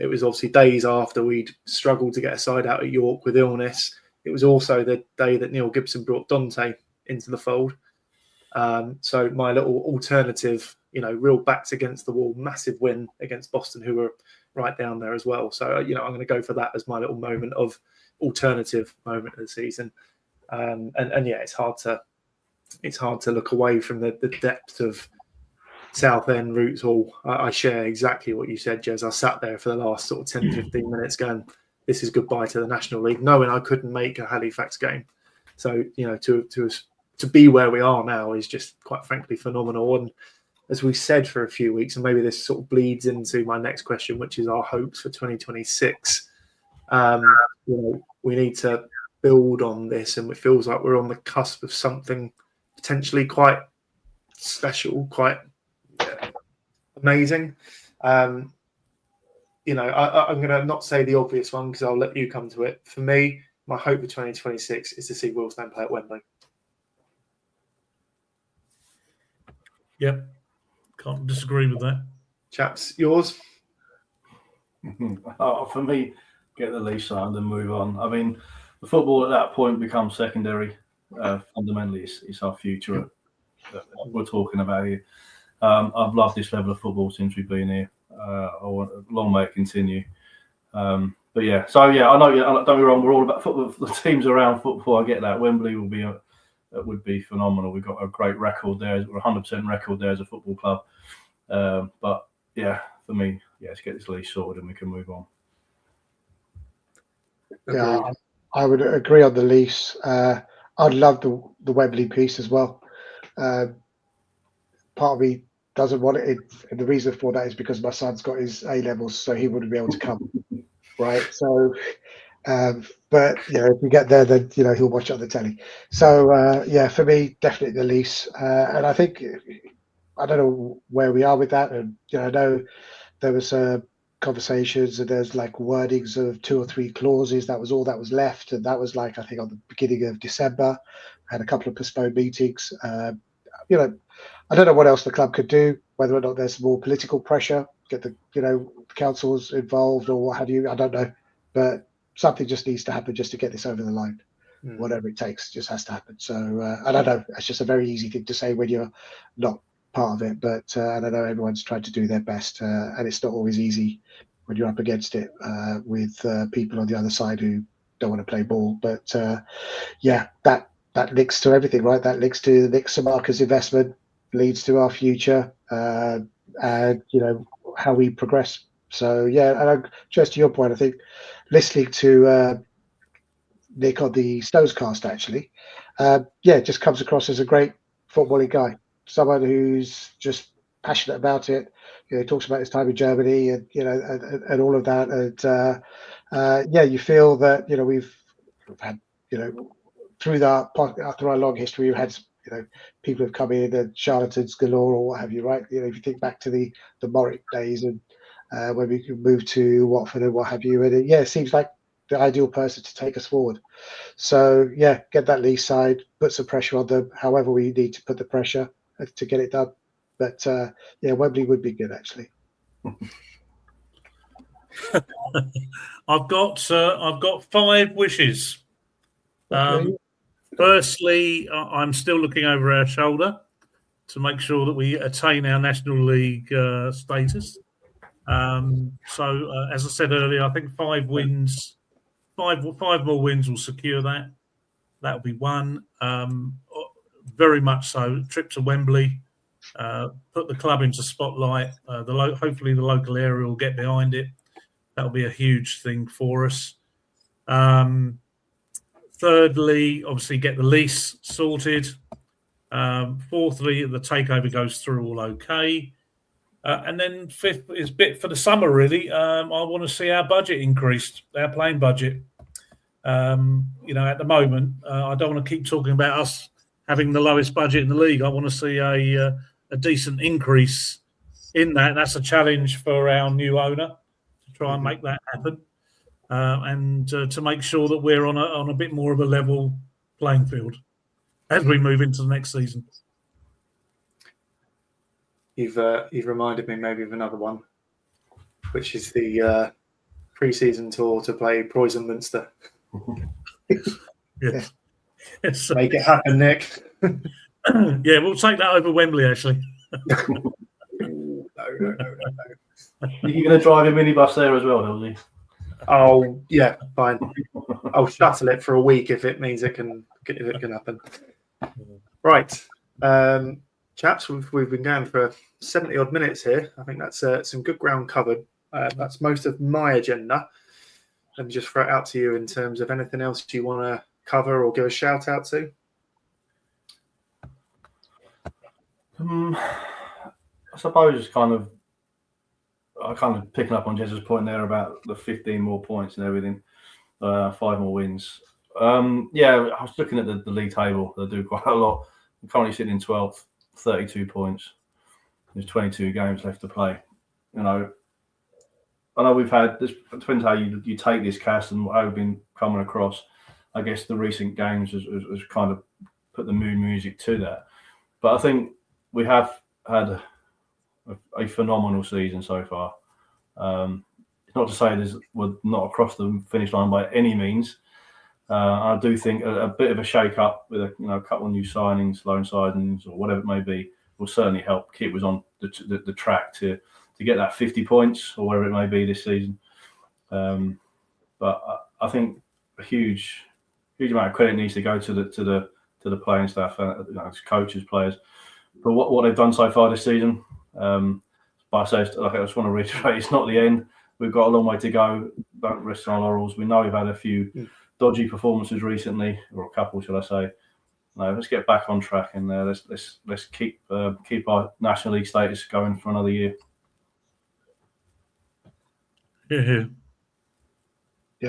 It was obviously days after we'd struggled to get a side out at York with illness. It was also the day that Neil Gibson brought Dante into the fold. So my little alternative, real backs against the wall, massive win against Boston, who were right down there as well. So, I'm going to go for that as my little moment of alternative moment of the season. And yeah, it's hard to look away from the depth of Southend, Roots Hall. I share exactly what you said, Jez. I sat there for the last sort of 10, 15 minutes going, this is goodbye to the National League, knowing I couldn't make a Halifax game. So, to be where we are now is just quite frankly phenomenal. And as we said for a few weeks, and maybe this sort of bleeds into my next question, which is our hopes for 2026. We need to build on this, and it feels like we're on the cusp of something potentially quite special, quite amazing. I'm going to not say the obvious one because I'll let you come to it. For me, my hope for 2026 is to see Willesden play at Wembley. Yep, can't disagree with that. Chaps, yours? For me, get the lease signed and move on. I mean, the football at that point becomes secondary. Fundamentally, it's our future that we're talking about here. I've loved this level of football since we've been here. I want long may it continue. But yeah, so yeah, I know. Don't get me wrong. We're all about football. The teams around football. I get that. Wembley would be phenomenal. We've got a great record there. We're 100% record there as a football club. But yeah, for me, let's get this lease sorted and we can move on. Yeah, I would agree on the lease. I'd love the Wembley piece as well. Part of me doesn't want it, and the reason for that is because my son's got his A levels, so he wouldn't be able to come. Right, so. But if we get there, then he'll watch it on the telly. So for me, definitely the lease. And I think I don't know where we are with that. And I know there was conversations and there's like wordings of 2 or 3 clauses. That was all that was left, and that was like I think on the beginning of December. I had a couple of postponed meetings. I don't know what else the club could do. Whether or not there's more political pressure, get the councils involved or what have you. I don't know, but something just needs to happen just to get this over the line. Whatever it takes just has to happen. So I don't know. It's just a very easy thing to say when you're not part of it. But I don't know. Everyone's tried to do their best, and it's not always easy when you're up against it with people on the other side who don't want to play ball. But that links to everything, right? That links to Nick Samaka's investment, leads to our future, and how we progress. So and just to your point, I think listening to Nick on the StonesCast actually, just comes across as a great footballing guy, someone who's just passionate about it. Talks about his time in Germany and and all of that, and you feel that we've had through our long history, we've had people have come in and charlatans galore or what have you, right? If you think back to the Morrick days and when we moved to Watford and what have you, and it seems like the ideal person to take us forward. So get that lease side, put some pressure on them, however we need to put the pressure to get it done. But Wembley would be good actually. I've got 5 wishes. Okay. Firstly, I'm still looking over our shoulder to make sure that we attain our National League status. So as I said earlier, I think 5 wins, 5 more wins will secure that. That'll be one. Very much so. Trip to Wembley, put the club into spotlight. Hopefully the local area will get behind it. That'll be a huge thing for us. Thirdly, obviously get the lease sorted. Fourthly, the takeover goes through all okay. And then 5th is bit for the summer, really. I want to see our budget increased, our playing budget. At the moment, I don't want to keep talking about us having the lowest budget in the league. I want to see a decent increase in that. That's a challenge for our new owner to try and make that happen. And to make sure that we're on a bit more of a level playing field as we move into the next season. you've reminded me maybe of another one, which is the pre-season tour to play Poison Munster. Yeah. Yes. Make it happen, Nick. Yeah, we'll take that over Wembley, actually. No. You're going to drive a minibus there as well, Hillsy? Oh yeah, fine. I'll shuttle it for a week if it means it can happen. Right, chaps, we've been going for 70 odd minutes here. I think that's some good ground covered. That's most of my agenda. Let me just throw it out to you in terms of anything else you want to cover or give a shout out to. I suppose kind of picking up on Jez's point there about the 15 more points and everything, 5 more wins. Yeah, I was looking at the league table. They do quite a lot. I'm currently sitting in 12th, 32 points. There's 22 games left to play. You know, I know we've had this. It depends how you take this cast and how we've been coming across. I guess the recent games has kind of put the mood music to that. But I think we have had a phenomenal season so far. It's not to say we're not across the finish line by any means. I do think a bit of a shake-up with a couple of new signings, loan signings, or whatever it may be, will certainly help keep us on the track to get that 50 points or whatever it may be this season. But I think a huge amount of credit needs to go to the playing staff, coaches, players, for what they've done so far this season. But I just want to reiterate, it's not the end. We've got a long way to go. Don't rest on our laurels. We know we've had a few dodgy performances recently, or a couple, shall I say. No, let's get back on track and let's keep our National League status going for another year. Yeah,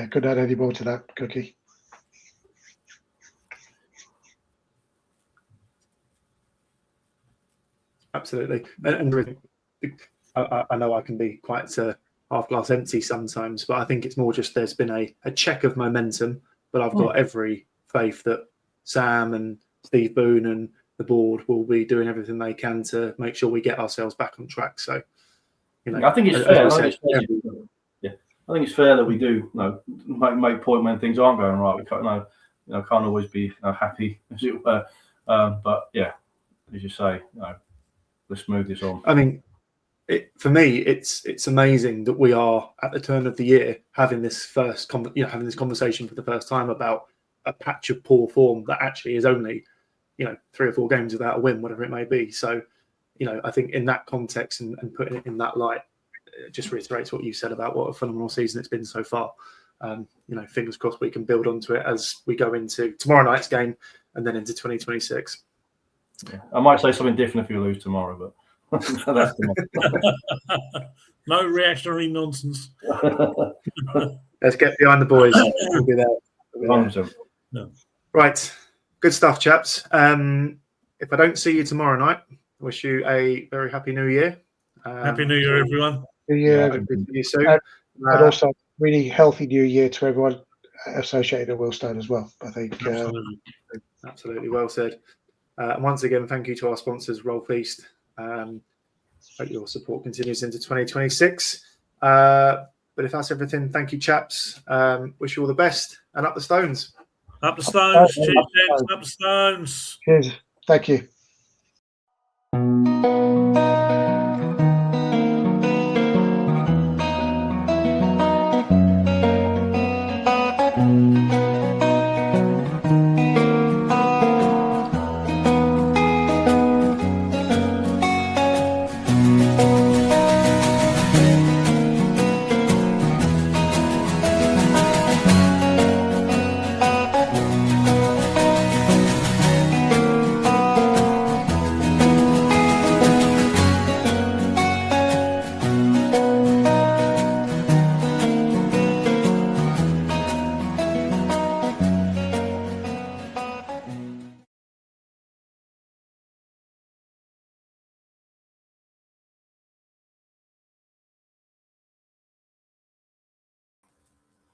couldn't add any more to that, Cookie. Absolutely. And I know I can be quite half glass empty sometimes, but I think it's more just there's been a check of momentum, but I've got every faith that Sam and Steve Boone and the board will be doing everything they can to make sure we get ourselves back on track. So, I think it's fair. I think it's fair that we do make point when things aren't going right. We can't always be happy, as it were. But yeah, as you say, let's move this on. I mean, for me, it's amazing that we are at the turn of the year having this having this conversation for the first time about a patch of poor form that actually is only 3 or 4 games without a win, whatever it may be. So, I think in that context and putting it in that light, it just reiterates what you said about what a phenomenal season it's been so far. Fingers crossed we can build onto it as we go into tomorrow night's game and then into 2026. Yeah. I might say something different if you lose tomorrow, but that's no reactionary nonsense. Let's get behind the boys. We'll be there. No. Right. Good stuff, chaps. If I don't see you tomorrow night, I wish you a very happy New Year. Happy New Year, everyone. New Year. Hope to see you soon. And also, really healthy New Year to everyone associated at Willstone as well. I think. Absolutely well said. And once again, thank you to our sponsors, Roll Feast. Hope your support continues into 2026. But if that's everything, thank you, chaps. Wish you all the best and up the Stones. Up the Stones. Cheers, gents. Up the Stones. Cheers. Thank you.